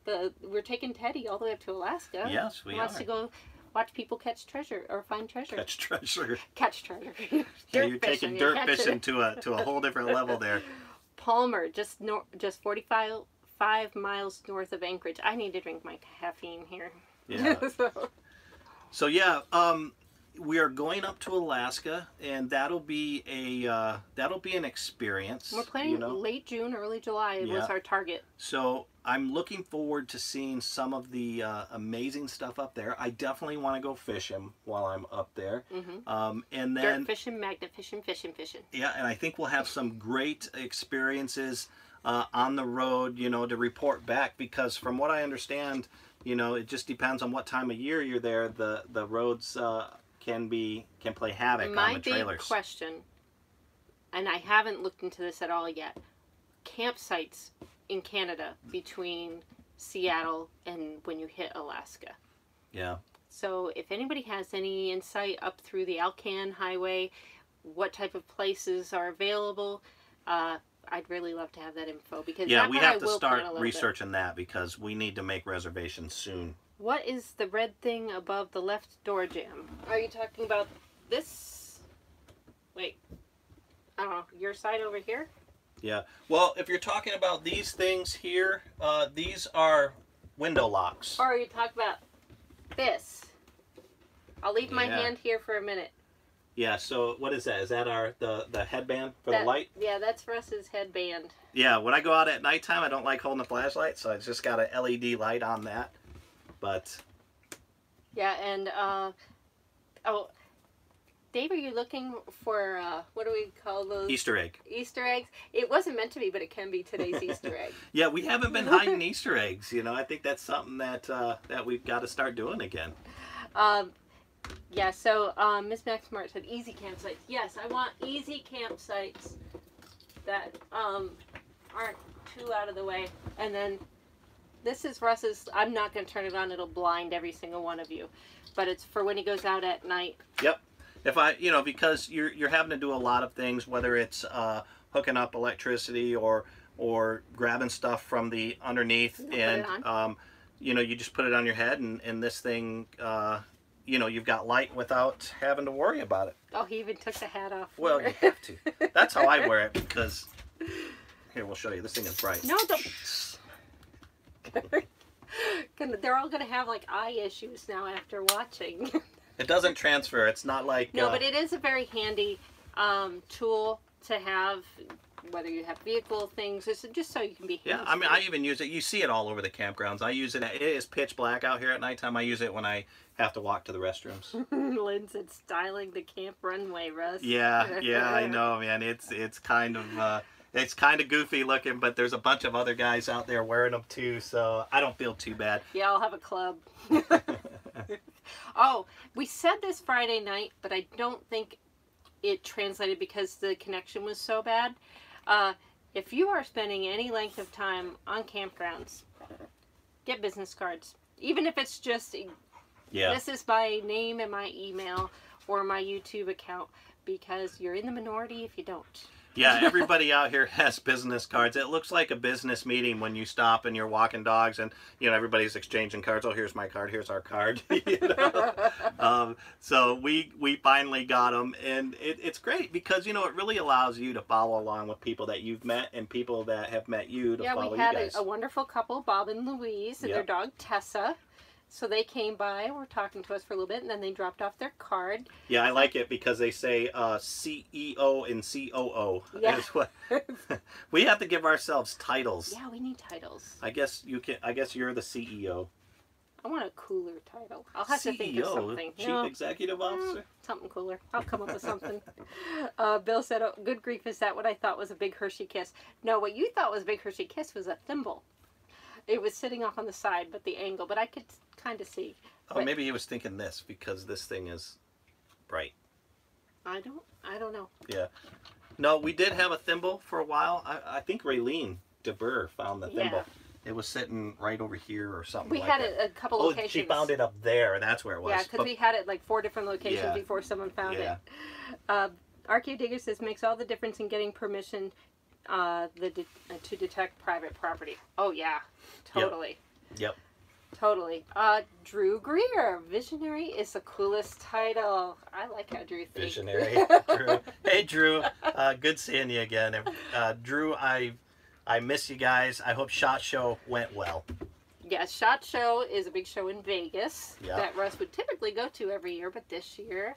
Teddy all the way up to Alaska. Yes, we He wants to go watch people catch treasure or find treasure. Catch treasure. Catch treasure. Yeah, you're taking dirt fishing to a whole different level there. Palmer, just 45 miles north of Anchorage. I need to drink my caffeine here. Yeah. So yeah, we are going up to Alaska, and that'll be an experience. We're planning late June, early July was our target. So I'm looking forward to seeing some of the amazing stuff up there. I definitely want to go fishing while I'm up there. And then dirt fishing, magnet fishing. Yeah, and I think we'll have some great experiences on the road, to report back, because from what I understand, it just depends on what time of year you're there. The roads can play havoc on the trailers. My big question, and I haven't looked into this at all yet, campsites in Canada between Seattle and when you hit Alaska. Yeah. So if anybody has any insight up through the Alcan Highway, what type of places are available, I'd really love to have that info, because we have to start researching that, because we need to make reservations soon. What is the red thing above the left door jamb? Are you talking about this? Wait, I don't know, your side over here? Yeah. Well, if you're talking about these things here, these are window locks. Or are you talking about this? I'll leave my hand here for a minute. Yeah, so what is that? Is that the headband for the light? Yeah, that's Russ's headband. Yeah, when I go out at nighttime, I don't like holding the flashlight, so I just got an LED light on that. But yeah, and Dave, are you looking for what do we call those? Easter egg. Easter eggs. It wasn't meant to be, but it can be today's Easter egg. Yeah, we haven't been hiding Easter eggs. I think that's something that we've got to start doing again. Yeah, so Miss Maxmart said easy campsites. Yes, I want easy campsites that aren't too out of the way. And then this is Russ's. I'm not going to turn it on. It'll blind every single one of you. But it's for when he goes out at night. Yep. If because you're having to do a lot of things, whether it's hooking up electricity or grabbing stuff from the underneath, and you just put it on your head, and this thing. You've got light without having to worry about it. Oh, he even took the hat off. Well, you have to. That's how I wear it, because... Here, we'll show you. This thing is bright. No, don't... They're all going to have, eye issues now after watching. It doesn't transfer. It's not like... No, but it is a very handy tool to have, whether you have vehicle things, just so you can be hands-free. Yeah, I even use it. You see it all over the campgrounds. I use it. It is pitch black out here at nighttime. I use it when I have to walk to the restrooms. Lynn said, styling the camp runway, Russ. Yeah, I know, man. It's kind of goofy looking, but there's a bunch of other guys out there wearing them too, so I don't feel too bad. Yeah, I'll have a club. Oh, we said this Friday night, but I don't think it translated because the connection was so bad. If you are spending any length of time on campgrounds, get business cards. Even if it's just, this is my name and my email or my YouTube account, because you're in the minority if you don't. Yeah, everybody out here has business cards. It looks like a business meeting when you stop and you're walking dogs, and everybody's exchanging cards. Oh, here's my card. Here's our card. So we finally got them, and it's great because it really allows you to follow along with people that you've met and people that have met you to follow you guys. Yeah, we had a wonderful couple, Bob and Louise, and their dog Tessa. So they came by, were talking to us for a little bit, and then they dropped off their card. Yeah, I like it because they say CEO and COO. Yeah. We have to give ourselves titles. Yeah, we need titles. I guess you're the CEO. I want a cooler title. I'll have to think of something. Chief Executive Officer? Something cooler. I'll come up with something. Bill said, oh, good grief, is that what I thought was a big Hershey Kiss? No, what you thought was a big Hershey Kiss was a thimble. It was sitting off on the side, but the angle, but I could kind of see. Oh, maybe he was thinking this because this thing is bright. I don't know. Yeah. No, we did have a thimble for a while. I think Raylene DeBurr found the thimble. It was sitting right over here or something like that. We had it a couple locations. She found it up there, and that's where it was. Yeah, because we had it 4 different locations before someone found it. Archeo Digger says, makes all the difference in getting permission to detect private property. Oh, yeah. Totally. Yep. Totally. Drew Greer, Visionary is the coolest title. I like how Drew thinks. Visionary. Drew. Hey, Drew. Good seeing you again. Drew, I miss you guys. I hope SHOT Show went well. Yeah, SHOT Show is a big show in Vegas that Russ would typically go to every year, but this year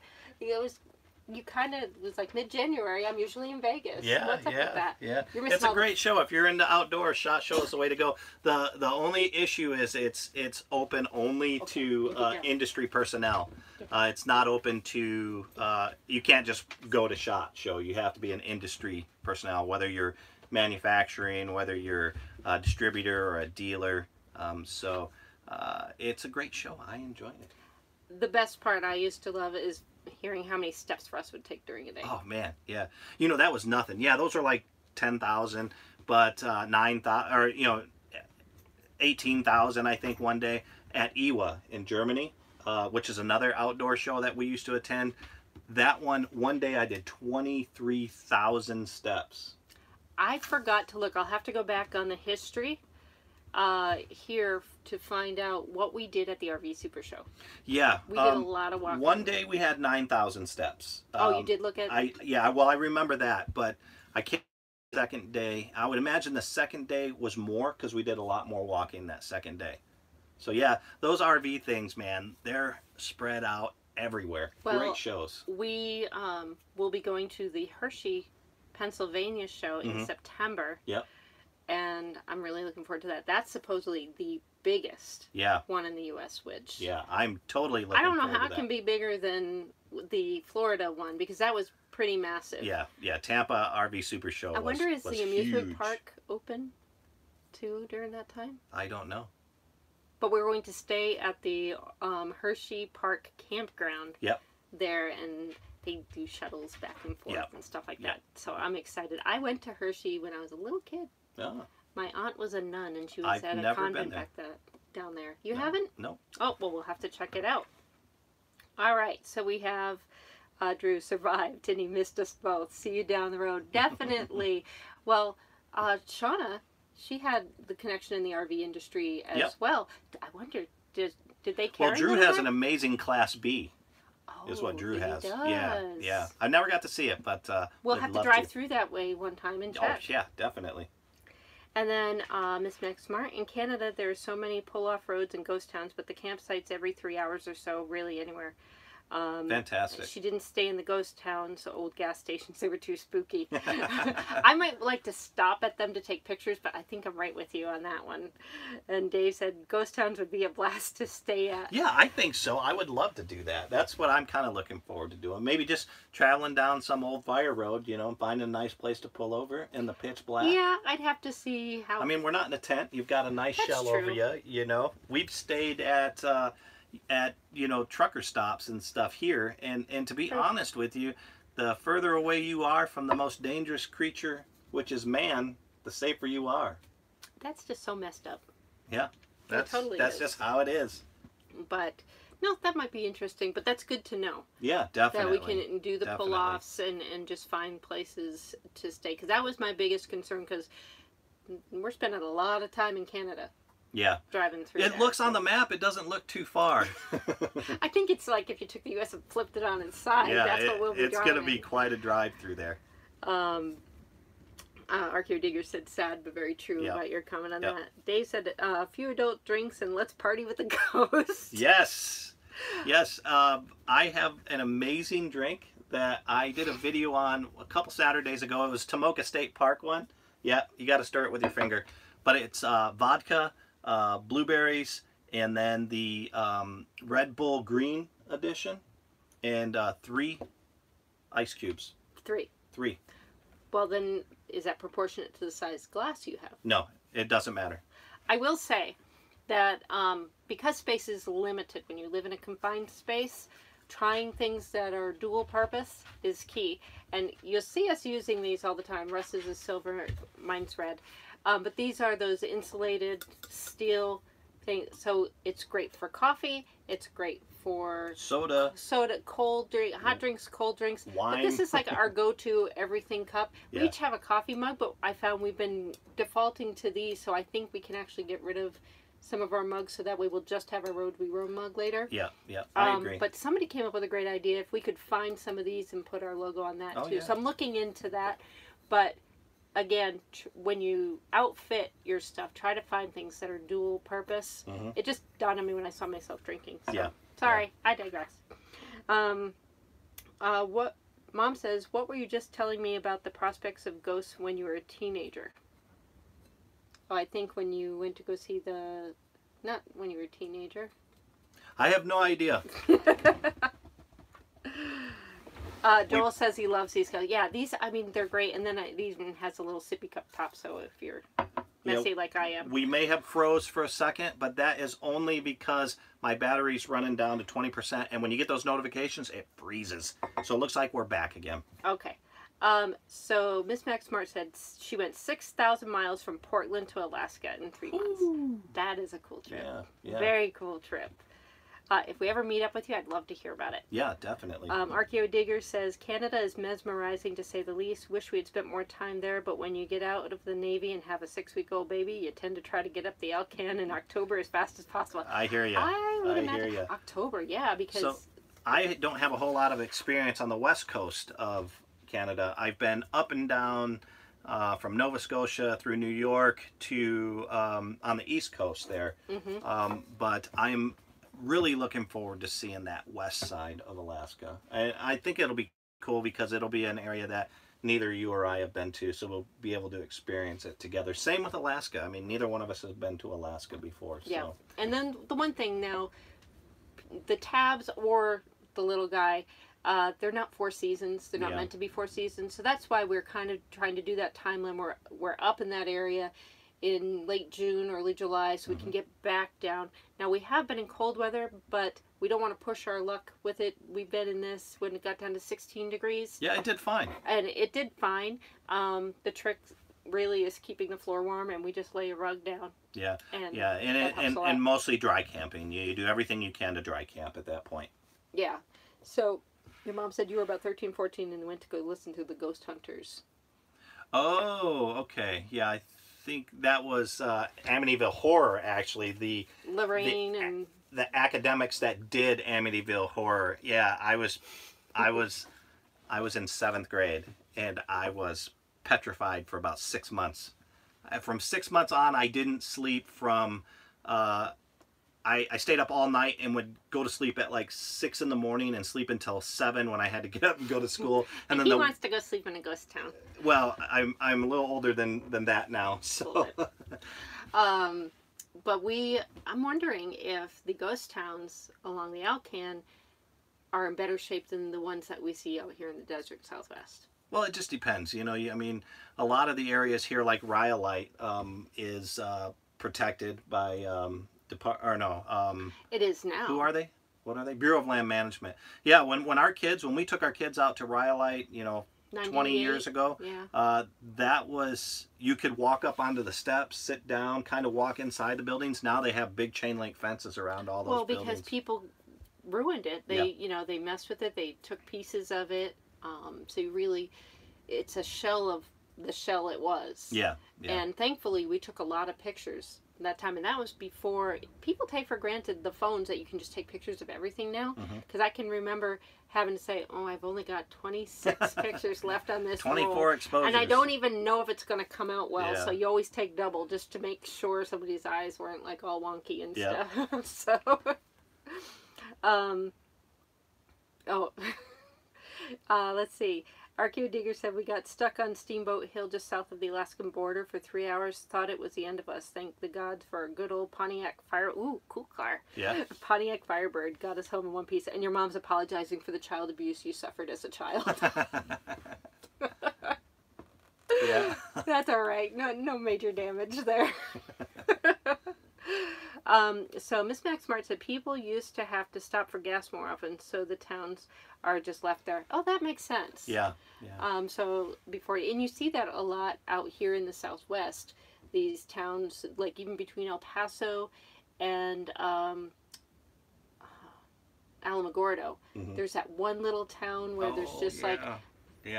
you kind of was like mid-January. I'm usually in Vegas. Yeah, What's up with that? Yeah. It's a great show. If you're into outdoors, SHOT Show is the way to go. The only issue is it's open only to industry personnel. It's not open to you can't just go to SHOT Show. You have to be an industry personnel, whether you're manufacturing, whether you're a distributor or a dealer. So it's a great show. I enjoy it. The best part I used to love is hearing how many steps Russ would take during a day. Oh man, yeah. You know, that was nothing. Yeah, those are like 10,000, but 9,000 or 18,000 I think one day at IWA in Germany, which is another outdoor show that we used to attend. That one day I did 23,000 steps. I forgot to look. I'll have to go back on the history here to find out what we did at the RV Super Show. Yeah. We did a lot of walking. One day we had 9,000 steps. Oh, you did look at... Well, I remember that, but I can't... Second day, I would imagine the second day was more because we did a lot more walking that second day. So yeah, those RV things, man, they're spread out everywhere. Well, great shows. We will be going to the Hershey, Pennsylvania show in September. Yep. And I'm really looking forward to that. That's supposedly the biggest one in the U.S., which... Yeah, I'm totally looking forward to that. I don't know how it can be bigger than the Florida one, because that was pretty massive. Yeah, Tampa RV Super Show. I wonder, is the amusement park open too during that time? I don't know. But we're going to stay at the Hershey Park campground there, and they do shuttles back and forth and stuff like that. So I'm excited. I went to Hershey when I was a little kid. Oh. My aunt was a nun, and she was at a convent down there. You haven't? No. Oh, well, we'll have to check it out. All right, so we have Drew survived, and he missed us both. See you down the road. Definitely. Well, Shauna, she had the connection in the RV industry as well. I wonder, did they carry Well, Drew has an amazing Class B. Is what Drew has. Does. Yeah. I never got to see it, but we'll have to drive through that way one time and check. Oh, yeah, definitely. And then Miss Max Smart, in Canada, there are so many pull-off roads and ghost towns, but the campsites every 3 hours or so, really anywhere. Fantastic. She didn't stay in the ghost towns, old gas stations. They were too spooky. I might like to stop at them to take pictures, but I think I'm right with you on that one. And Dave said ghost towns would be a blast to stay at. Yeah, I think so. I would love to do that. That's what I'm kind of looking forward to doing. Maybe just traveling down some old fire road, and finding a nice place to pull over in the pitch black. Yeah, I'd have to see how... I mean, we're not in a tent. You've got a nice shell over you, We've stayed at trucker stops and stuff here, and to be honest with you, the further away you are from the most dangerous creature, which is man, the safer you are. That's just so messed up. Yeah, that's just how it is. But no, that might be interesting, but that's good to know. Yeah, definitely. That we can do the pull-offs and just find places to stay, because that was my biggest concern, because we're spending a lot of time in Canada. Yeah. Driving through It looks on the map, it doesn't look too far. I think it's like if you took the U.S. and flipped it on its side, that's what we'll be driving. It's going to be quite a drive through there. Archeo Digger said sad but very true about your comment on that. Dave said a few adult drinks and let's party with the ghosts. Yes. I have an amazing drink that I did a video on a couple Saturdays ago. It was Tomoka State Park one. Yeah, you got to stir it with your finger. But it's vodka, blueberries, and then the Red Bull Green edition, and 3 ice cubes. 3. Well, then, is that proportionate to the size glass you have? No, it doesn't matter. I will say that because space is limited, when you live in a confined space, trying things that are dual purpose is key. And you'll see us using these all the time. Russ's is silver, mine's red. But these are those insulated steel things. So it's great for coffee. It's great for soda, cold drink, hot drinks, cold drinks. Wine. But this is like our go-to everything cup. We each have a coffee mug, but I found we've been defaulting to these. So I think we can actually get rid of some of our mugs, so that way we'll just have a Road We Roam mug later. Yeah, I agree. But somebody came up with a great idea. If we could find some of these and put our logo on that too. So I'm looking into that. But again, when you outfit your stuff, try to find things that are dual purpose. It just dawned on me when I saw myself drinking. So. Yeah. Sorry, I digress. What Mom says, what were you just telling me about the prospects of ghosts when you were a teenager? Oh, I think when you went to go see not when you were a teenager. I have no idea. Joel says he loves these guys. Yeah, these, I mean, they're great. And then these one has a little sippy cup top, so if you're messy like I am. We may have froze for a second, but that is only because my battery's running down to 20%, and when you get those notifications, it freezes. So it looks like we're back again. Okay. So Miss Max Smart said she went 6,000 miles from Portland to Alaska in 3 months. Ooh. That is a cool trip. Yeah. Very cool trip. If we ever meet up with you, I'd love to hear about it. Yeah, definitely. Archeo Digger says, Canada is mesmerizing to say the least. Wish we had spent more time there, but when you get out of the Navy and have a 6-week-old baby, you tend to try to get up the Alcan in October as fast as possible. I hear you. I would imagine October, yeah, because... So, I don't have a whole lot of experience on the west coast of Canada. I've been up and down from Nova Scotia through New York to on the east coast there. But I'm really looking forward to seeing that west side of Alaska. I think it'll be cool because it'll be an area that neither you or I have been to, so we'll be able to experience it together. Same with Alaska. I mean, neither one of us has been to Alaska before. So. Yeah. And then the one thing now, the tabs or the little guy, they're not 4 seasons. They're not meant to be 4 seasons. So that's why we're kind of trying to do that timeline. We're up in that area in late June, early July, so we can get back down. Now, we have been in cold weather, but we don't want to push our luck with it. We've been in this when it got down to 16 degrees. Yeah, it did fine. And it did fine. The trick really is keeping the floor warm, and we just lay a rug down. Yeah, and mostly dry camping. You do everything you can to dry camp at that point. Yeah. So, your mom said you were about 13, 14, and went to go listen to the Ghost Hunters. Oh, okay. Yeah, I think that was Amityville Horror, actually. The academics that did Amityville Horror. Yeah, I was in 7th grade, and I was petrified for about 6 months. From 6 months on, I didn't sleep from... I stayed up all night and would go to sleep at like 6 in the morning and sleep until 7 when I had to get up and go to school. And then he wants to go sleep in a ghost town. Well, I'm a little older than that now. So, but I'm wondering if the ghost towns along the Alcan are in better shape than the ones that we see out here in the desert Southwest. Well, it just depends. You know, I mean, a lot of the areas here, like Rhyolite, is protected by. It is now. Who are they? What are they? Bureau of Land Management. Yeah, when we took our kids out to Rhyolite, 20 years ago, that was, you could walk up onto the steps, sit down, kind of walk inside the buildings. Now they have big chain link fences around all those buildings. Well, because people ruined it. They, they messed with it. They took pieces of it. So it's a shell of the shell it was. Yeah. And thankfully, we took a lot of pictures that time, and that was before people take for granted the phones that you can just take pictures of everything now, because I can remember having to say, I've only got 26 pictures left on this 24 roll, exposures, and I don't even know if it's going to come out well, so you always take double just to make sure somebody's eyes weren't like all wonky and stuff. So let's see. Archeo Digger said, we got stuck on Steamboat Hill just south of the Alaskan border for 3 hours. Thought it was the end of us. Thank the gods for a good old Pontiac Ooh, cool car. Yeah. Pontiac Firebird got us home in one piece. And your mom's apologizing for the child abuse you suffered as a child. Yeah. That's all right. No major damage there. So Miss Max Smart said people used to have to stop for gas more often, so the towns are just left there. Oh, that makes sense. Yeah. So and you see that a lot out here in the Southwest. These towns, like even between El Paso and Alamogordo, there's that one little town where there's just like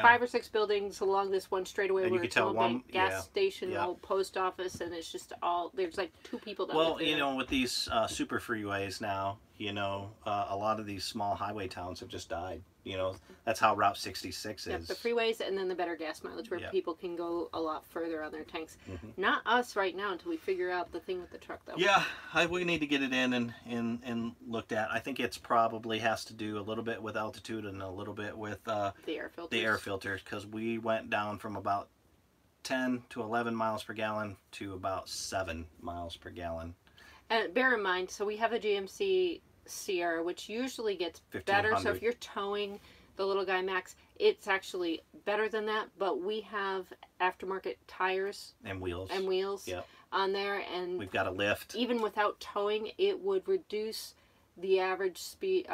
5 or 6 buildings along this one straightaway where it's one gas station, old post office, and it's just all, there's like 2 people that live there. With these super freeways now, You know, a lot of these small highway towns have just died. You know, that's how Route 66 is. Yep, the freeways and then the better gas mileage where Yep. people can go a lot further on their tanks. Mm-hmm. Not us right now until we figure out the thing with the truck, though. Yeah, we need to get it in and looked at. I think it's probably has to do a little bit with altitude and a little bit with the air filters. The air filters, because we went down from about 10 to 11 miles per gallon to about 7 miles per gallon. And bear in mind, so we have a GMC Sierra, which usually gets better. So if you're towing the little guy max, it's actually better than that. But we have aftermarket tires and wheels yep. on there, and we've got a lift. Even without towing, it would reduce the average speed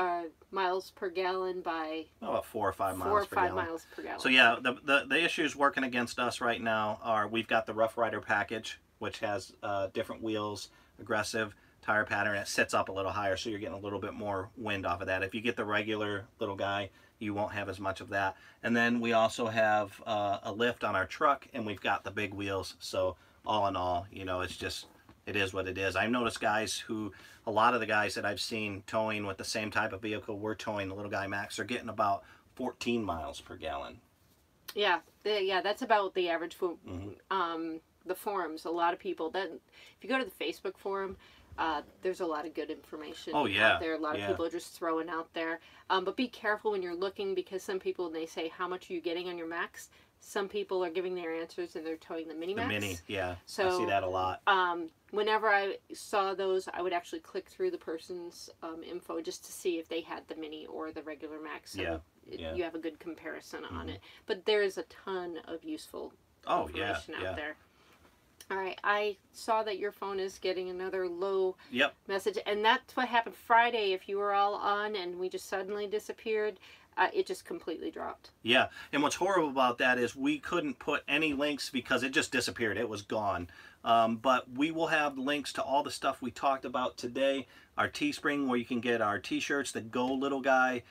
miles per gallon by about 4 or 5 miles. 4 or 5 miles per gallon. So yeah, the issues working against us right now are we've got the Rough Rider package, which has different wheels, aggressive tire pattern. It sits up a little higher, so you're getting a little bit more wind off of that. If you get the regular little guy, you won't have as much of that. And then we also have a lift on our truck, and we've got the big wheels. So all in all, you know, it's just, it is what it is. I've noticed guys who, a lot of the guys that I've seen towing with the same type of vehicle we're towing, the little guy max, are getting about 14 miles per gallon. Yeah, that's about the average for the forums. A lot of people, that if you go to the Facebook forum, there's a lot of good information out there. A lot of people are just throwing out there. But be careful when you're looking, because some people, when they say, how much are you getting on your max? Some people are giving their answers and they're towing the mini max. The mini, yeah. So, I see that a lot. Whenever I saw those, I would actually click through the person's info just to see if they had the mini or the regular max. So you have a good comparison on it. But there is a ton of useful information out there. All right, I saw that your phone is getting another low message, and that's what happened Friday. If you were all on and we just suddenly disappeared, it just completely dropped. Yeah, and what's horrible about that is we couldn't put any links because it just disappeared. It was gone. But we will have links to all the stuff we talked about today. Our Teespring, where you can get our t-shirts, the Go Little Guy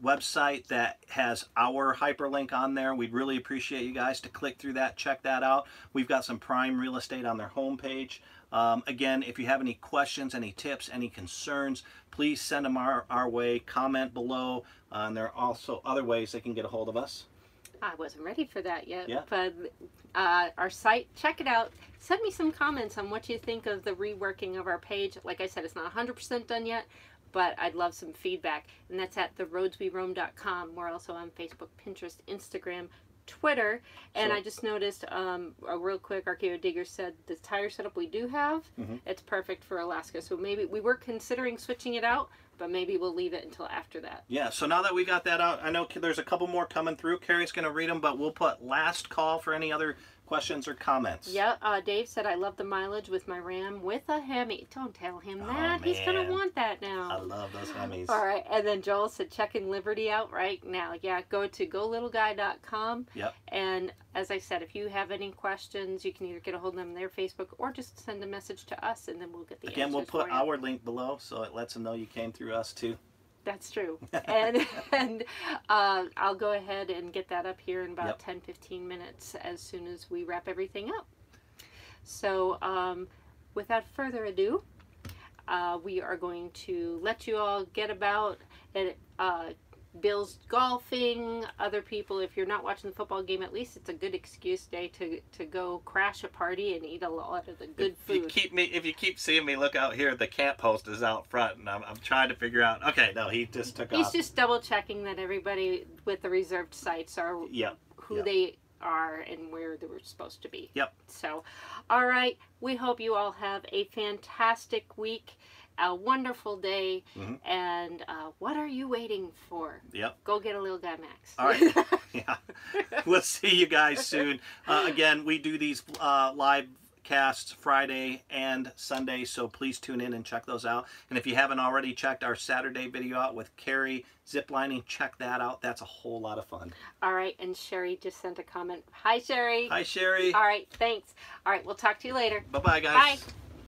website that has our hyperlink on there. We'd really appreciate you guys to click through that, check that out. We've got some prime real estate on their homepage. Again, if you have any questions, any tips, any concerns, please send them our way. Comment below. And there are also other ways they can get a hold of us. I wasn't ready for that yet, but our site, check it out. Send me some comments on what you think of the reworking of our page. Like I said, it's not 100% done yet, but I'd love some feedback. And that's at theroadsweroam.com. We're also on Facebook, Pinterest, Instagram, Twitter. And I just noticed, a real quick, Archaeo Digger said the tire setup we do have, it's perfect for Alaska. So maybe we were considering switching it out, but maybe we'll leave it until after that. Yeah, so now that we got that out, I know there's a couple more coming through. Carrie's going to read them, but we'll put last call for any other questions or comments. Yeah, Dave said, I love the mileage with my Ram with a Hemi. Don't tell him that. He's going to want that now. I love those Hemis. All right, and then Joel said, checking Liberty out right now. Yeah, go to golittleguy.com. Yep. And as I said, if you have any questions, you can either get a hold of them on their Facebook or just send a message to us, and then we'll get the answers. Again, we'll put our link below, so it lets them know you came through us too. That's true. and I'll go ahead and get that up here in about 10-15 minutes as soon as we wrap everything up. So without further ado, we are going to let you all get about it. Bill's golfing, other people, if you're not watching the football game, at least it's a good excuse day to go crash a party and eat a lot of the good food. If you keep seeing me look out here, the camp host is out front, and I'm trying to figure out, okay, no, he just took off. He's just double checking that everybody with the reserved sites are who they are and where they were supposed to be. Yep. So, all right, we hope you all have a fantastic week. A wonderful day, and what are you waiting for? Yep. Go get a little guy max. All right. Yeah. We'll see you guys soon. Again, we do these live casts Friday and Sunday, so please tune in and check those out. And if you haven't already checked our Saturday video out with Kerry ziplining, check that out. That's a whole lot of fun. All right, and Sherry just sent a comment. Hi, Sherry. Hi, Sherry. All right, thanks. All right, we'll talk to you later. Bye-bye, guys. Bye.